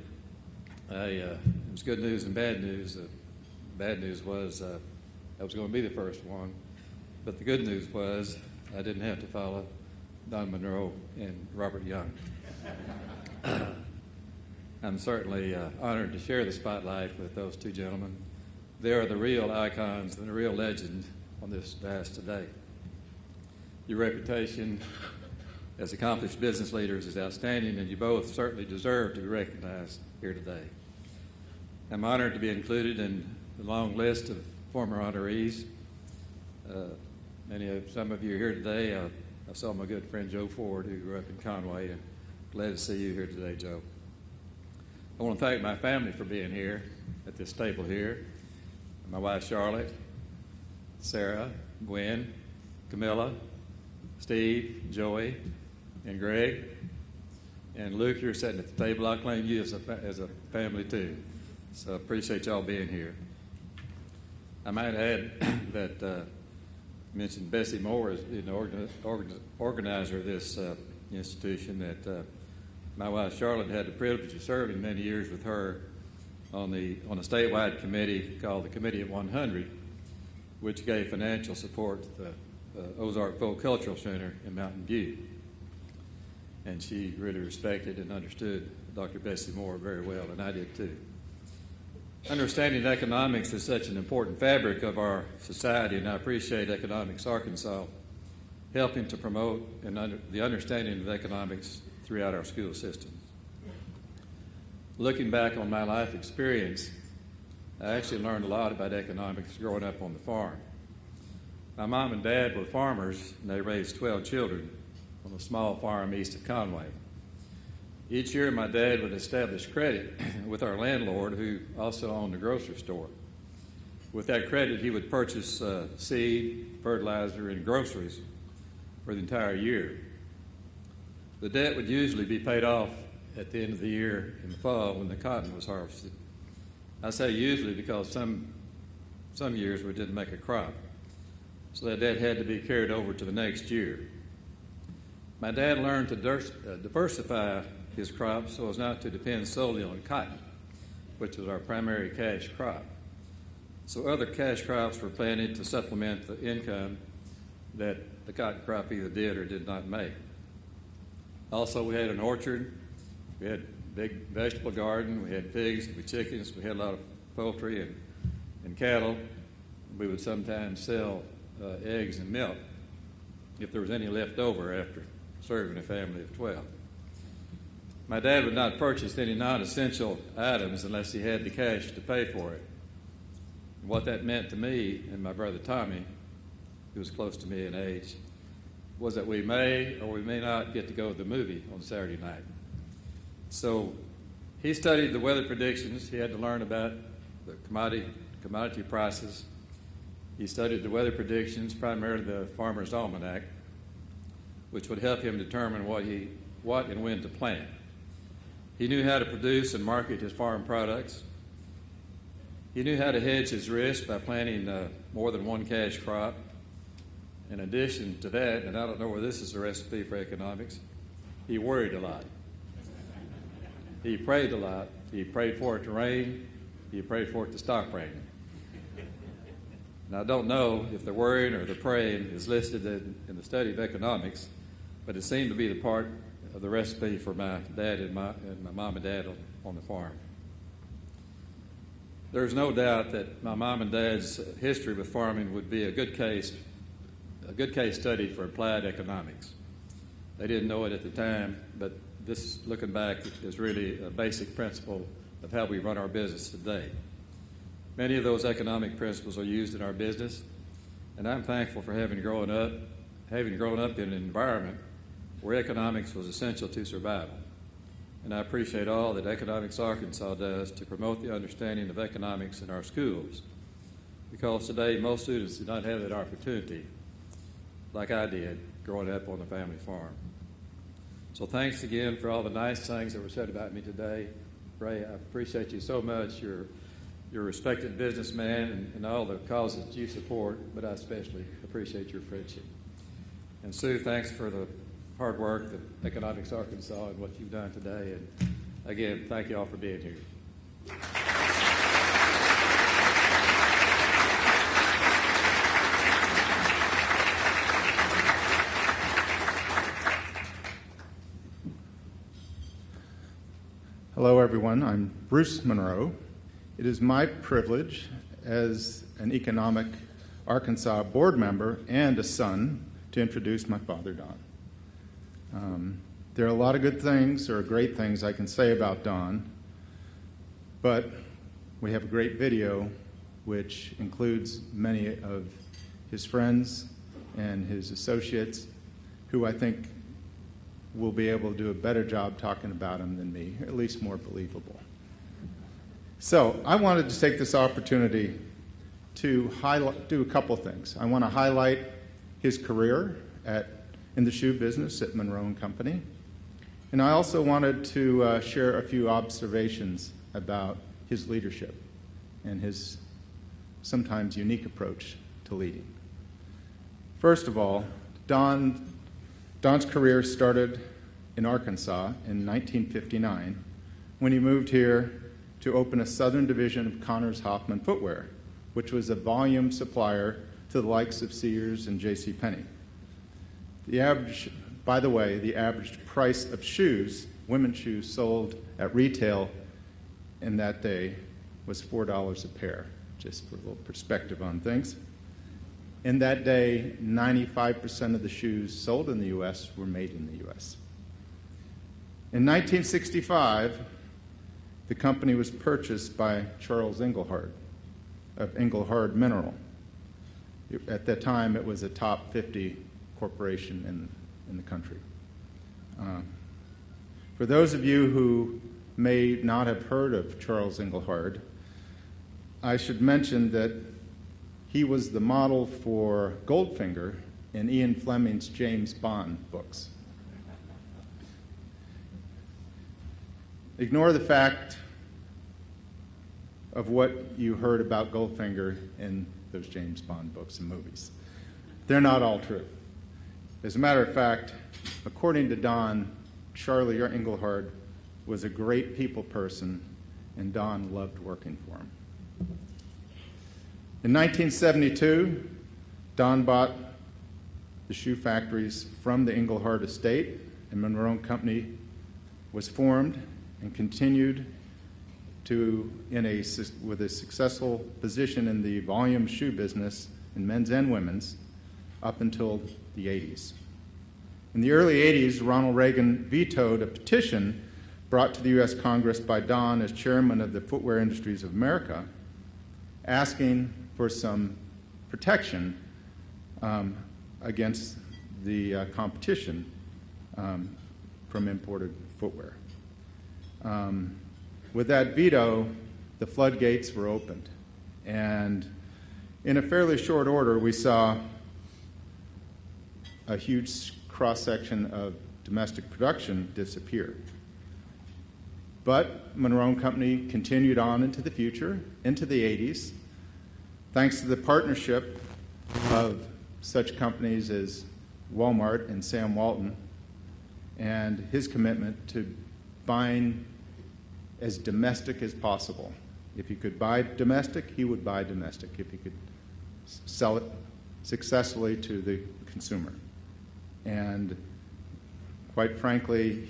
It was good news and bad news. Bad news was I was going to be the first one, but the good news was I didn't have to follow Don Munro and Robert Young. I'm certainly honored to share the spotlight with those two gentlemen. They are the real icons and the real legends on this dais today. Your reputation as accomplished business leaders is outstanding, and you both certainly deserve to be recognized here today. I'm honored to be included in the long list of former honorees. Some of you are here today. I saw my good friend Joe Ford, who grew up in Conway, and glad to see you here today, Joe. I want to thank my family for being here at this table here. My wife Charlotte, Sarah, Gwen, Camilla, Steve, Joey, and Greg. And Luke, you're sitting at the table. I claim you as a family too. So I appreciate y'all being here. I might add that I mentioned Bessie Moore as the organizer of this institution, that my wife Charlotte had the privilege of serving many years with her on a statewide committee called the Committee of 100, which gave financial support to the Ozark Folk Cultural Center in Mountain View. And she really respected and understood Dr. Bessie Moore very well, and I did too. Understanding economics is such an important fabric of our society, and I appreciate Economics Arkansas helping to promote the understanding of economics throughout our school systems. Looking back on my life experience, I actually learned a lot about economics growing up on the farm. My mom and dad were farmers, and they raised 12 children on a small farm east of Conway. Each year, my dad would establish credit with our landlord, who also owned a grocery store. With that credit, he would purchase seed, fertilizer, and groceries for the entire year. The debt would usually be paid off at the end of the year in the fall when the cotton was harvested. I say usually because some years we didn't make a crop, so that debt had to be carried over to the next year. My dad learned to diversify his crops so as not to depend solely on cotton, which was our primary cash crop. So other cash crops were planted to supplement the income that the cotton crop either did or did not make. Also, we had an orchard, we had a big vegetable garden, we had pigs, we had chickens, we had a lot of poultry and cattle. We would sometimes sell eggs and milk if there was any left over after serving a family of 12. My dad would not purchase any non-essential items unless he had the cash to pay for it. And what that meant to me and my brother Tommy, who was close to me in age, was that we may or we may not get to go to the movie on Saturday night. So he studied the weather predictions. He had to learn about the commodity prices. He studied the weather predictions, primarily the Farmer's Almanac, which would help him determine what and when to plant. He knew how to produce and market his farm products. He knew how to hedge his risk by planting more than one cash crop. In addition to that, and I don't know whether this is a recipe for economics, he worried a lot. He prayed a lot. He prayed for it to rain. He prayed for it to stop raining. And I don't know if the worrying or the praying is listed in the study of economics, but it seemed to be the part of the recipe for my dad and my mom and dad on the farm. There's no doubt that my mom and dad's history with farming would be a good case study for applied economics. They didn't know it at the time, but this, looking back, is really a basic principle of how we run our business today. Many of those economic principles are used in our business, and I'm thankful for having grown up in an environment where economics was essential to survival. And I appreciate all that Economics Arkansas does to promote the understanding of economics in our schools, because today most students do not have that opportunity like I did growing up on the family farm. So thanks again for all the nice things that were said about me today. Ray, I appreciate you so much. You're a respected businessman and all the causes that you support, but I especially appreciate your friendship. And Sue, thanks for the hard work that Economics Arkansas and what you've done today. And again, thank you all for being here. Hello, everyone. I'm Bruce Munro. It is my privilege as an Economic Arkansas board member and a son to introduce my father, Don. There are a lot of good things or great things I can say about Don, but we have a great video which includes many of his friends and his associates who I think will be able to do a better job talking about him than me, at least more believable. So I wanted to take this opportunity to do a couple things. I want to highlight his career in the shoe business at Munro & Company. And I also wanted to share a few observations about his leadership and his sometimes unique approach to leading. First of all, Don's career started in Arkansas in 1959 when he moved here to open a southern division of Connors Hoffman Footwear, which was a volume supplier to the likes of Sears and JCPenney. By the way, the average price of shoes, women's shoes sold at retail in that day was $4 a pair, just for a little perspective on things. In that day, 95% of the shoes sold in the U.S. were made in the U.S. In 1965, the company was purchased by Charles Nabholz of Nabholz Mineral. At that time, it was a top 50 corporation in the country. For those of you who may not have heard of Charles Nabholz, I should mention that he was the model for Goldfinger in Ian Fleming's James Bond books. Ignore the fact of what you heard about Goldfinger in those James Bond books and movies. They're not all true. As a matter of fact, according to Don, Charlie Nabholz was a great people person, and Don loved working for him. In 1972, Don bought the shoe factories from the Nabholz estate, and Munro & Company was formed and continued with a successful position in the volume shoe business in men's and women's up until the 80s. In the early 80s, Ronald Reagan vetoed a petition brought to the U.S. Congress by Don as chairman of the Footwear Industries of America, asking for some protection against the competition from imported footwear. With that veto, the floodgates were opened. And in a fairly short order, we saw a huge cross-section of domestic production disappear. But Munro & Company continued on into the future, into the 80s, thanks to the partnership of such companies as Walmart and Sam Walton, and his commitment to buying as domestic as possible. If he could buy domestic, he would buy domestic, if he could sell it successfully to the consumer. And quite frankly,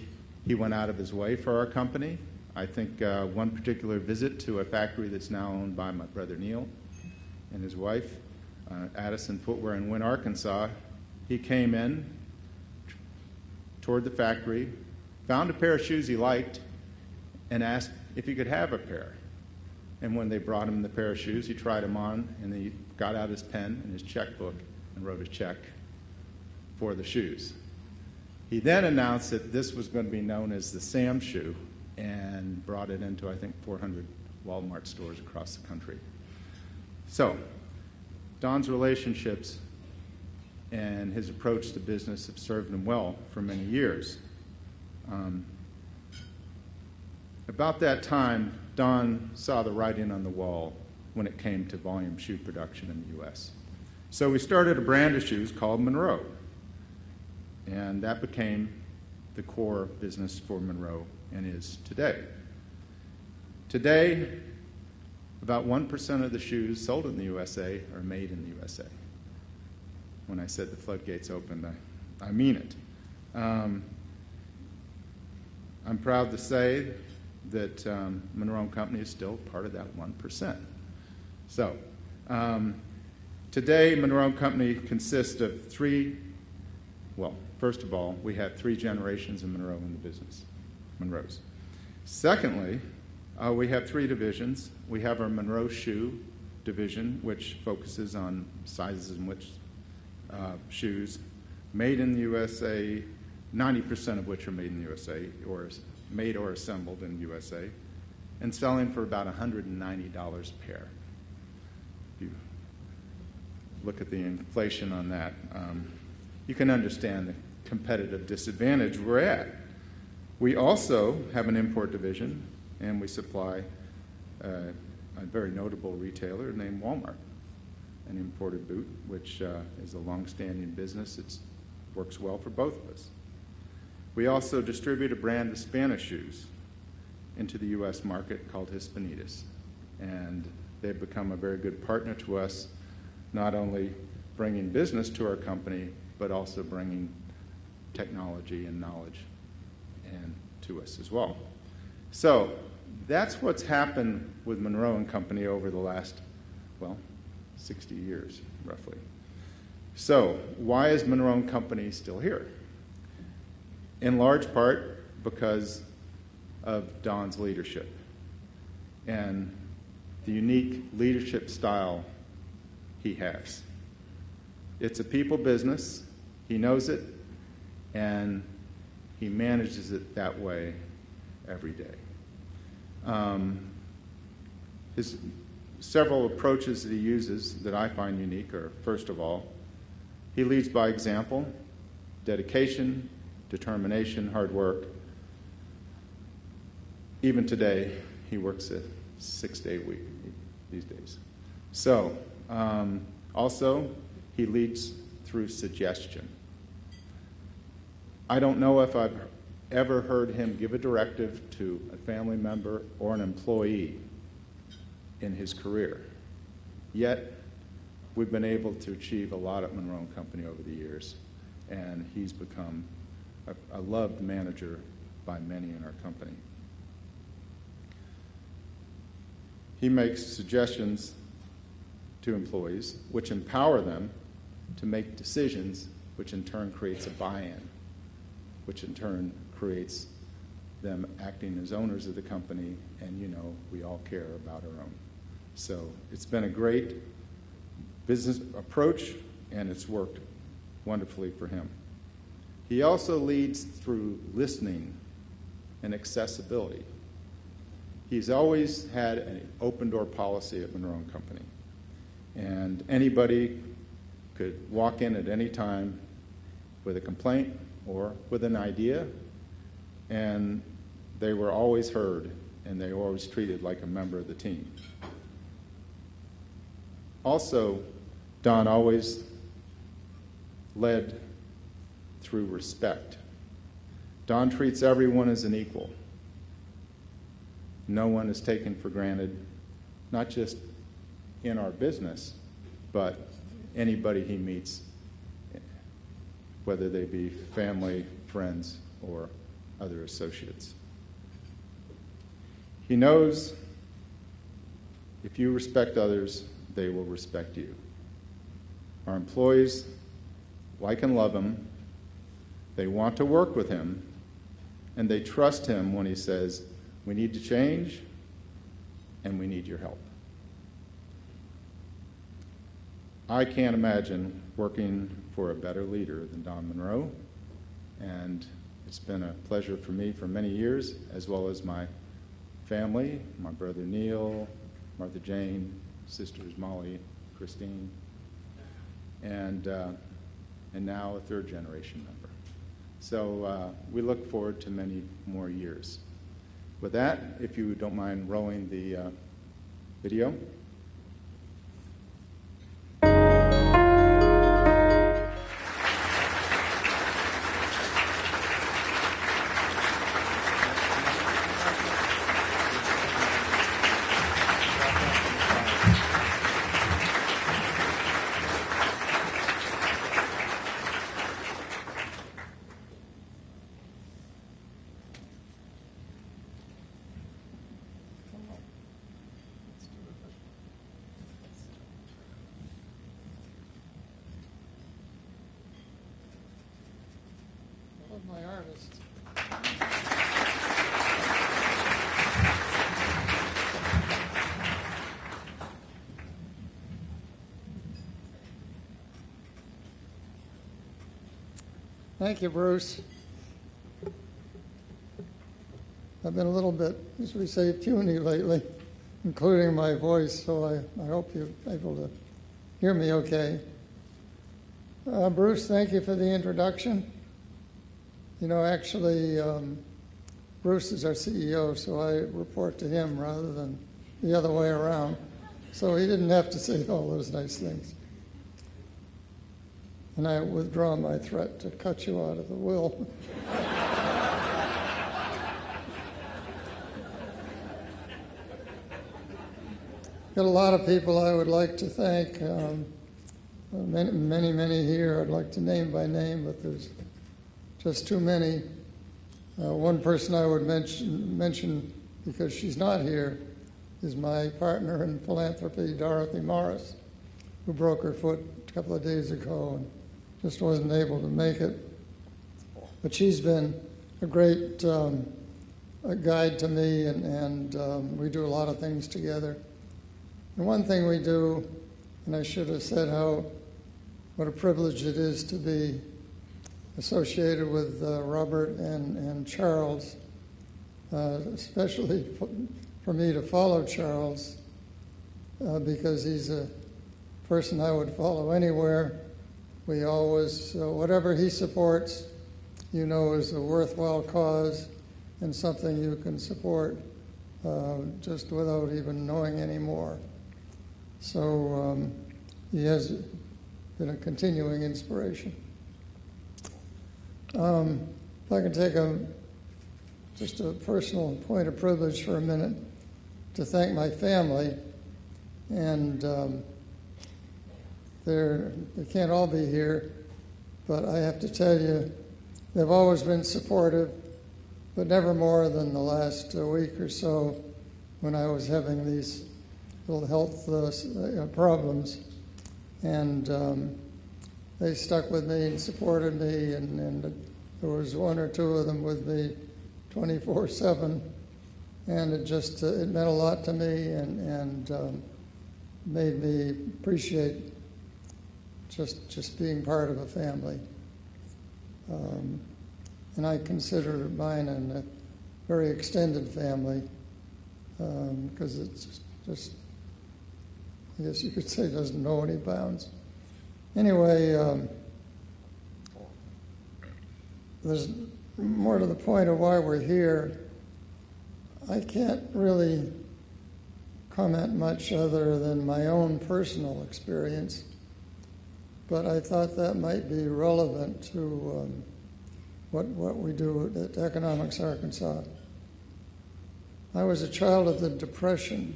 he went out of his way for our company. I think one particular visit to a factory that's now owned by my brother Neil and his wife, Addison Footwear in Wynne, Arkansas, he came in toward the factory, found a pair of shoes he liked, and asked if he could have a pair. And when they brought him the pair of shoes, he tried them on, and he got out his pen and his checkbook and wrote a check for the shoes. He then announced that this was going to be known as the Sam shoe and brought it into, I think, 400 Walmart stores across the country. So, Don's relationships and his approach to business have served him well for many years. About that time, Don saw the writing on the wall when it came to volume shoe production in the U.S. So we started a brand of shoes called Munro, and that became the core business for Munro and is today. Today, about 1% of the shoes sold in the USA are made in the USA. When I said the floodgates opened, I mean it. I'm proud to say that Munro & Company is still part of that 1%. So, today, Munro & Company consists of first of all, we have 3 generations of Munro in the business, Munros. Secondly, we have 3 divisions. We have our Munro Shoe division, which focuses on sizes in which shoes made in the USA, 90% of which are made in the USA, or made or assembled in the USA, and selling for about $190 a pair. If you look at the inflation on that, you can understand the competitive disadvantage we're at. We also have an import division, and we supply a very notable retailer named Walmart, an imported boot, which is a long-standing business. It works well for both of us. We also distribute a brand of Spanish shoes into the U.S. market called Hispanitas, and they've become a very good partner to us, not only bringing business to our company, but also bringing technology and knowledge and to us as well. So that's what's happened with Munro & Company over the last, 60 years, roughly. So why is Munro & Company still here? In large part because of Don's leadership and the unique leadership style he has. It's a people business. He knows it, and he manages it that way every day. His several approaches that he uses that I find unique are, first of all, he leads by example, dedication, determination, hard work. Even today, he works a 6-day week these days. So, also, he leads through suggestion. I don't know if I've ever heard him give a directive to a family member or an employee in his career. Yet, we've been able to achieve a lot at Munro & Company over the years, and he's become a loved manager by many in our company. He makes suggestions to employees which empower them to make decisions, which in turn creates a buy-in, which in turn creates them acting as owners of the company, and we all care about our own. So it's been a great business approach, and it's worked wonderfully for him. He also leads through listening and accessibility. He's always had an open-door policy at Munro & Company, and anybody could walk in at any time with a complaint or with an idea, and they were always heard, and they were always treated like a member of the team. Also, Don always led through respect. Don treats everyone as an equal. No one is taken for granted, not just in our business, but anybody he meets, whether they be family, friends, or other associates. He knows if you respect others, they will respect you. Our employees like and love him. They want to work with him, and they trust him when he says, we need to change, and we need your help. I can't imagine working for a better leader than Don Munro, And it's been a pleasure for me for many years, as well as my family, my brother Neil, Martha Jane, sisters Molly, Christine, and now a third generation member. So we look forward to many more years. With that, if you don't mind rolling the video. My artist. Thank you, Bruce. I've been a little bit, as we say, puny lately, including my voice, so I hope you're able to hear me okay. Bruce, thank you for the introduction. You know, actually, Bruce is our CEO, so I report to him rather than the other way around. So he didn't have to say all those nice things. And I withdraw my threat to cut you out of the will. Got a lot of people I would like to thank. Many here I'd like to name by name, but there's just too many. One person I would mention because she's not here is my partner in philanthropy, Dorothy Morris, who broke her foot a couple of days ago and just wasn't able to make it. But she's been a great a guide to me, and we do a lot of things together. And one thing we do, and I should have said what a privilege it is to be associated with Robert and Charles, especially for me to follow Charles, because he's a person I would follow anywhere. We always, whatever he supports, you know, is a worthwhile cause and something you can support just without even knowing any more. So he has been a continuing inspiration. If I can take just a personal point of privilege for a minute to thank my family, and they can't all be here, but I have to tell you, they've always been supportive, but never more than the last week or so when I was having these little health problems, and they stuck with me and supported me, and there was one or two of them with me 24/7, and it meant a lot to me, and made me appreciate just being part of a family. And I consider mine a very extended family, because it's just, I guess you could say, doesn't know any bounds. Anyway, there's more to the point of why we're here. I can't really comment much other than my own personal experience, but I thought that might be relevant to what we do at Economics Arkansas. I was a child of the Depression,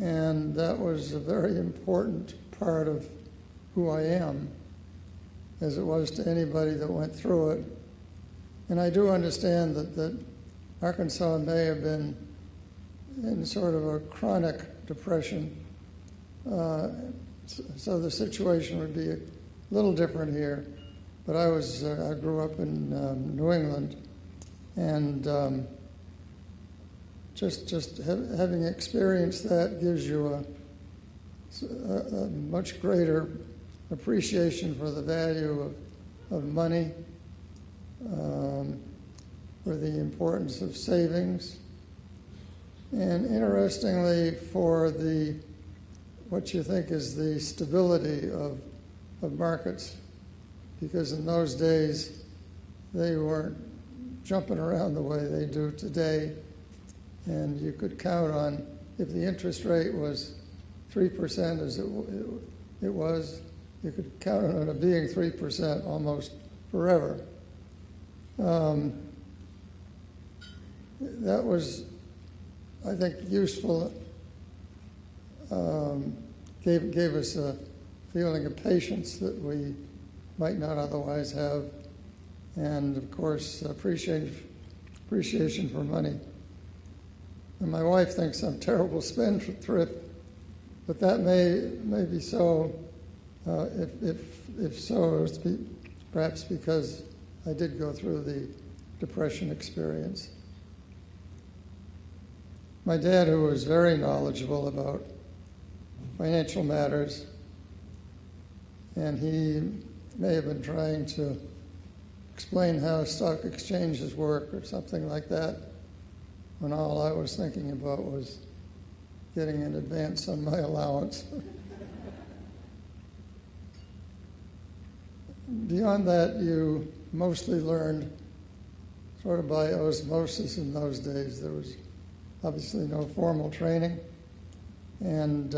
and that was a very important part of who I am, as it was to anybody that went through it. And I do understand that Arkansas may have been in sort of a chronic depression, so the situation would be a little different here. But I grew up in New England, and just having experienced that gives you a much greater appreciation for the value of money for the importance of savings, and interestingly for what you think is the stability of markets, because in those days they weren't jumping around the way they do today, and you could count on, if the interest rate was 3% as it was, you could count on it being 3% almost forever. That was, I think, useful, gave us a feeling of patience that we might not otherwise have, and of course appreciation for money. And my wife thinks I'm a terrible spendthrift, but that may be so. If so, it's perhaps because I did go through the Depression experience. My dad, who was very knowledgeable about financial matters, and he may have been trying to explain how stock exchanges work or something like that, when all I was thinking about was getting an advance on my allowance. Beyond that, you mostly learned sort of by osmosis in those days. There was obviously no formal training, and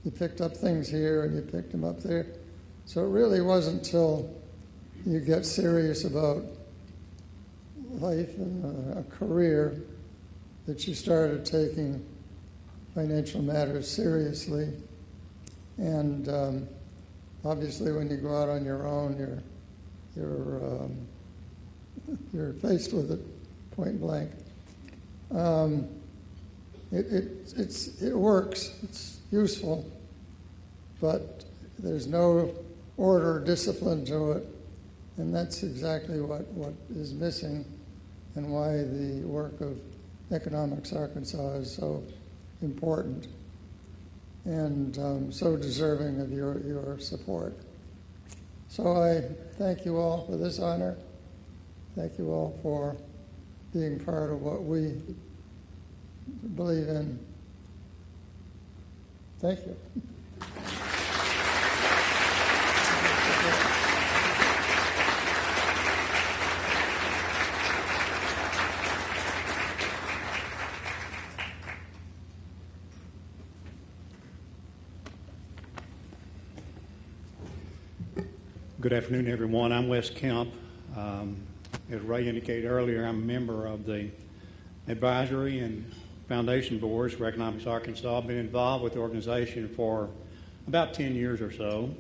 you picked up things here and you picked them up there. So it really wasn't until you get serious about life and a career that you started taking financial matters seriously. And obviously when you go out on your own, you're faced with it point blank. It works, it's useful, but there's no order or discipline to it, and that's exactly what is missing, and why the work of Economics Arkansas is so important and so deserving of your support. So I thank you all for this honor. Thank you all for being part of what we believe in. Thank you. Good afternoon, everyone. I'm Wes Kemp. As Ray indicated earlier, I'm a member of the advisory and foundation boards for Economics Arkansas. I've been involved with the organization for about 10 years or so.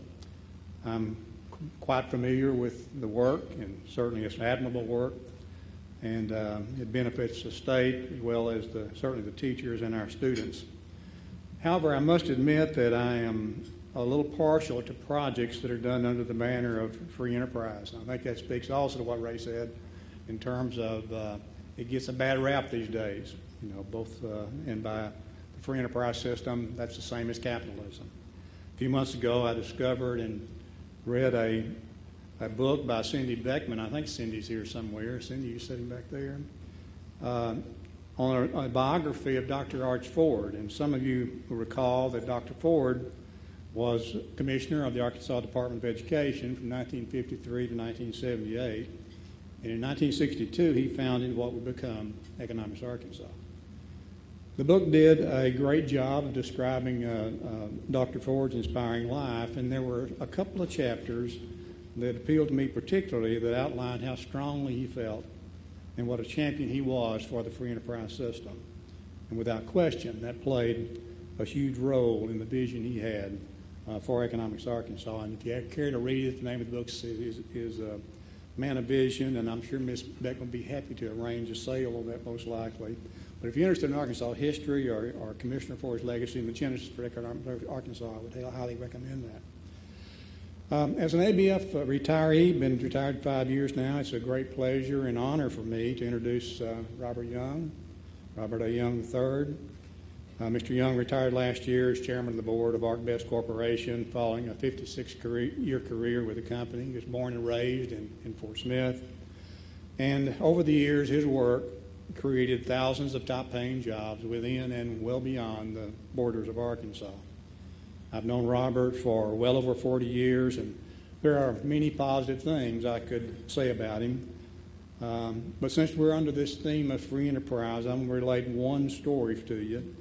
I'm quite familiar with the work, and certainly it's admirable work, and it benefits the state as well as certainly the teachers and our students. However, I must admit that I am a little partial to projects that are done under the banner of free enterprise. And I think that speaks also to what Ray said in terms of it gets a bad rap these days, both and by the free enterprise system, that's the same as capitalism. A few months ago, I discovered and read a book by Cindy Beckman. I think Cindy's here somewhere. Cindy, you sitting back there? On a biography of Dr. Arch Ford. And some of you will recall that Dr. Ford was commissioner of the Arkansas Department of Education from 1953 to 1978. And in 1962, he founded what would become Economics Arkansas. The book did a great job of describing Dr. Ford's inspiring life, and there were a couple of chapters that appealed to me particularly that outlined how strongly he felt and what a champion he was for the free enterprise system. And without question, that played a huge role in the vision he had for Economics Arkansas. And if you care to read it, the name of the book is Man of Vision, and I'm sure Ms. Beck will be happy to arrange a sale on that most likely. But if you're interested in Arkansas history or Commissioner Ford's legacy and the genesis for Economics Arkansas, I would highly recommend that. As an ABF retiree, been retired 5 years now, it's a great pleasure and honor for me to introduce Robert A. Young III. Mr. Young retired last year as chairman of the board of ArcBest Corporation following a 56-year career with the company. He was born and raised in Fort Smith. And over the years, his work created thousands of top-paying jobs within and well beyond the borders of Arkansas. I've known Robert for well over 40 years, and there are many positive things I could say about him. But since we're under this theme of free enterprise, I'm going to relate one story to you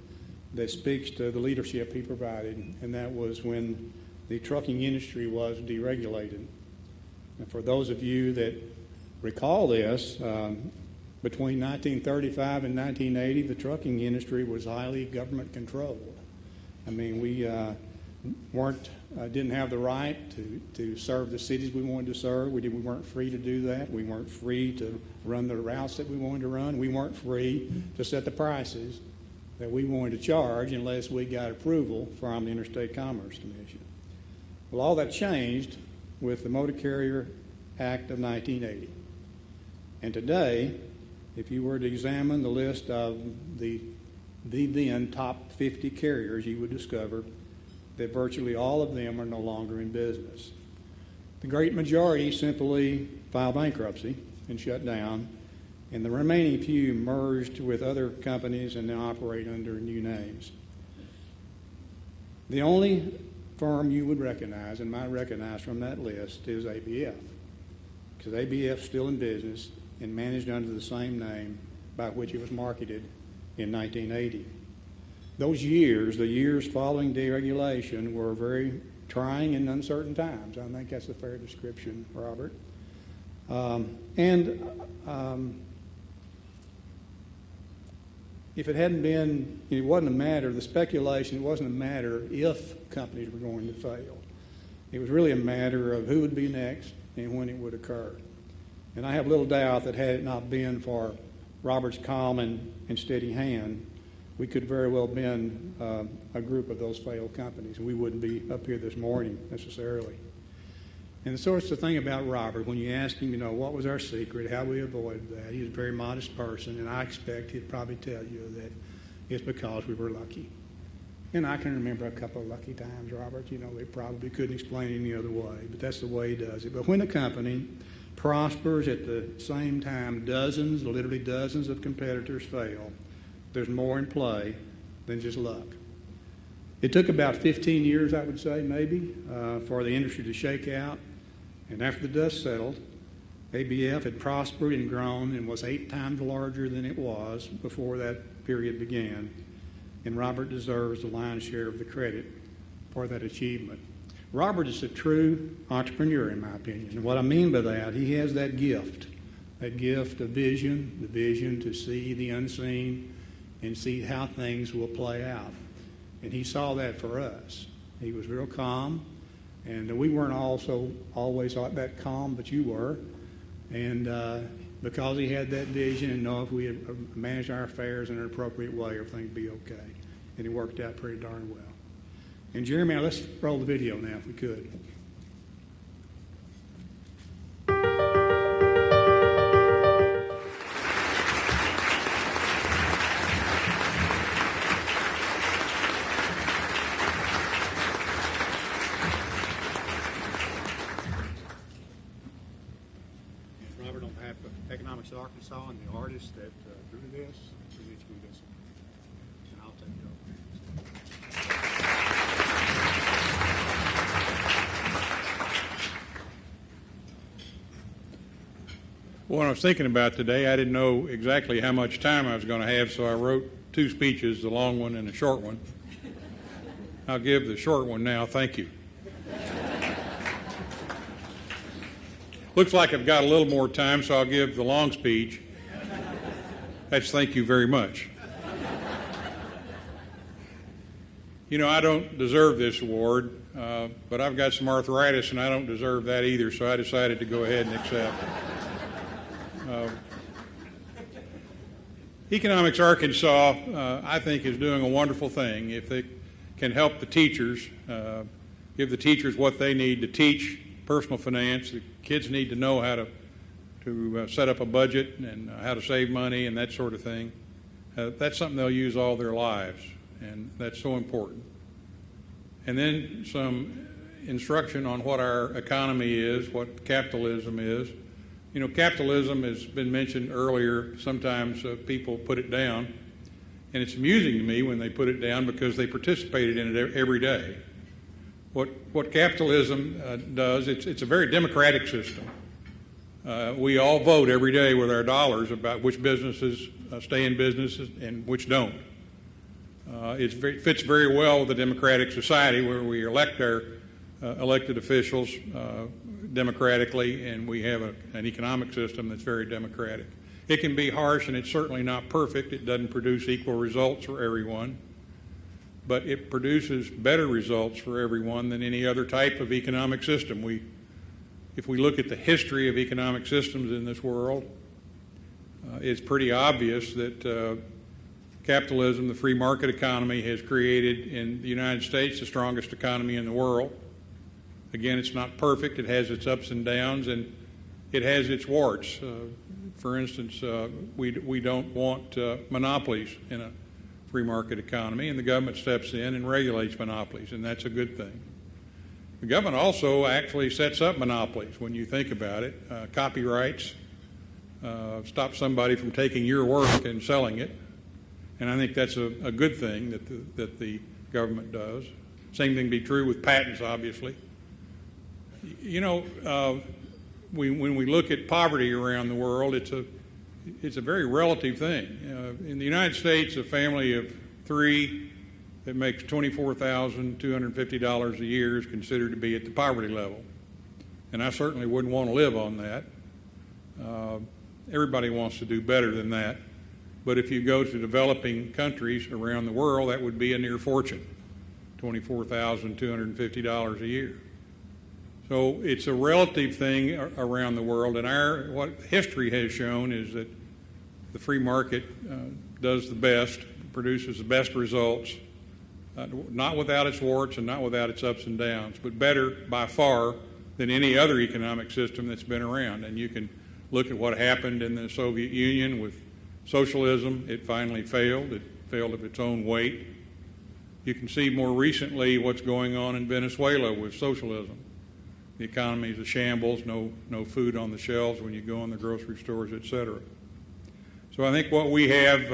that speaks to the leadership he provided, and that was when the trucking industry was deregulated. And for those of you that recall this, between 1935 and 1980, the trucking industry was highly government controlled. I mean, we didn't have the right to serve the cities we wanted to serve. We weren't free to do that. We weren't free to run the routes that we wanted to run. We weren't free to set the prices that we wanted to charge unless we got approval from the Interstate Commerce Commission. Well, all that changed with the Motor Carrier Act of 1980. And today, if you were to examine the list of the then top 50 carriers, you would discover that virtually all of them are no longer in business. The great majority simply filed bankruptcy and shut down, and the remaining few merged with other companies and now operate under new names. The only firm you would recognize and might recognize from that list is ABF, because ABF is still in business and managed under the same name by which it was marketed in 1980. Those years, the years following deregulation, were very trying and uncertain times. I think that's a fair description, Robert. If it hadn't been, it wasn't a matter, the speculation, it wasn't a matter if companies were going to fail. It was really a matter of who would be next and when it would occur. And I have little doubt that had it not been for Robert's calm and steady hand, we could very well have been a group of those failed companies. We wouldn't be up here this morning necessarily. And so it's the thing about Robert, when you ask him, what was our secret, how we avoided that, he was a very modest person, and I expect he'd probably tell you that it's because we were lucky. And I can remember a couple of lucky times, Robert. We probably couldn't explain it any other way, but that's the way he does it. But when a company prospers at the same time literally dozens of competitors fail, there's more in play than just luck. It took about 15 years, I would say, maybe, for the industry to shake out. And after the dust settled, ABF had prospered and grown and was 8 times larger than it was before that period began. And Robert deserves the lion's share of the credit for that achievement. Robert is a true entrepreneur, in my opinion. And what I mean by that, he has that gift of vision, the vision to see the unseen and see how things will play out. And he saw that for us. He was real calm, and we weren't also always that calm, but you were. And because he had that vision and know if we had managed our affairs in an appropriate way, everything would be okay. And it worked out pretty darn well. And Jeremy, let's roll the video now if we could. Robert, on behalf of Economics of Arkansas and the artists that drew this, present you this. And I'll take it over. When I was thinking about today, I didn't know exactly how much time I was going to have, so I wrote 2 speeches, the long one and a short one. I'll give the short one now. Thank you. Looks like I've got a little more time, so I'll give the long speech. That's thank you very much. I don't deserve this award, but I've got some arthritis, and I don't deserve that either, so I decided to go ahead and accept it. Economics Arkansas, I think, is doing a wonderful thing. If they can help the teachers, give the teachers what they need to teach personal finance, the kids need to know how to set up a budget and how to save money and that sort of thing. That's something they'll use all their lives, and that's so important. And then some instruction on what our economy is, what capitalism is, You know, capitalism has been mentioned earlier. Sometimes people put it down, and it's amusing to me when they put it down because they participated in it every day. What capitalism does, it's a very democratic system. We all vote every day with our dollars about which businesses stay in business and which don't. It fits very well with a democratic society where we elect our elected officials democratically, and we have an economic system that's very democratic. It can be harsh, and it's certainly not perfect. It doesn't produce equal results for everyone, but it produces better results for everyone than any other type of economic system. If we look at the history of economic systems in this world, it's pretty obvious that capitalism, the free market economy, has created in the United States the strongest economy in the world. Again, it's not perfect. It has its ups and downs, and it has its warts. For instance, we don't want monopolies in a free market economy, and the government steps in and regulates monopolies, and that's a good thing. The government also actually sets up monopolies when you think about it. Copyrights stop somebody from taking your work and selling it, and I think that's a good thing that the government does. Same thing be true with patents, obviously. You know, when we look at poverty around the world, it's a very relative thing. In the United States, a family of three that makes $24,250 a year is considered to be at the poverty level. And I certainly wouldn't want to live on that. Everybody wants to do better than that. But if you go to developing countries around the world, that would be a near fortune, $24,250 a year. So it's a relative thing around the world, and what history has shown is that the free market does the best, produces the best results, not without its warts and not without its ups and downs, but better by far than any other economic system that's been around. And you can look at what happened in the Soviet Union with socialism. It finally failed. It failed of its own weight. You can see more recently what's going on in Venezuela with socialism. The economy is a shambles, no food on the shelves when you go in the grocery stores, et cetera. So I think what we have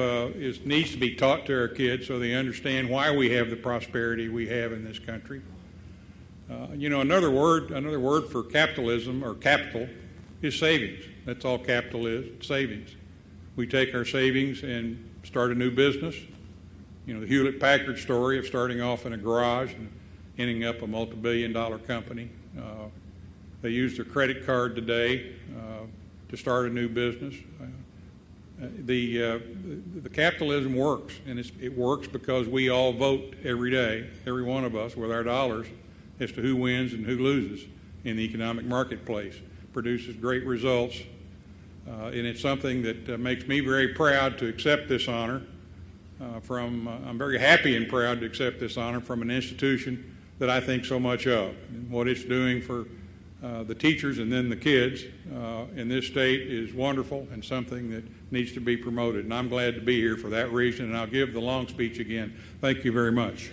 needs to be taught to our kids so they understand why we have the prosperity we have in this country. You know, another word for capitalism or capital is savings. That's all capital is, it's savings. We take our savings and start a new business. You know, the Hewlett-Packard story of starting off in a garage and ending up a multi-billion-dollar company. They use their credit card today to start a new business. The capitalism works, and it works because we all vote every day, every one of us, with our dollars as to who wins and who loses in the economic marketplace. Produces great results, and it's something that makes me very proud to accept this honor I'm very happy and proud to accept this honor from an institution that I think so much of. And what it's doing for the teachers and then the kids in this state is wonderful and something that needs to be promoted. And I'm glad to be here for that reason, and I'll give the long speech again. Thank you very much.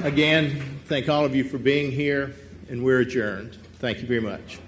Again, thank all of you for being here, and we're adjourned. Thank you very much.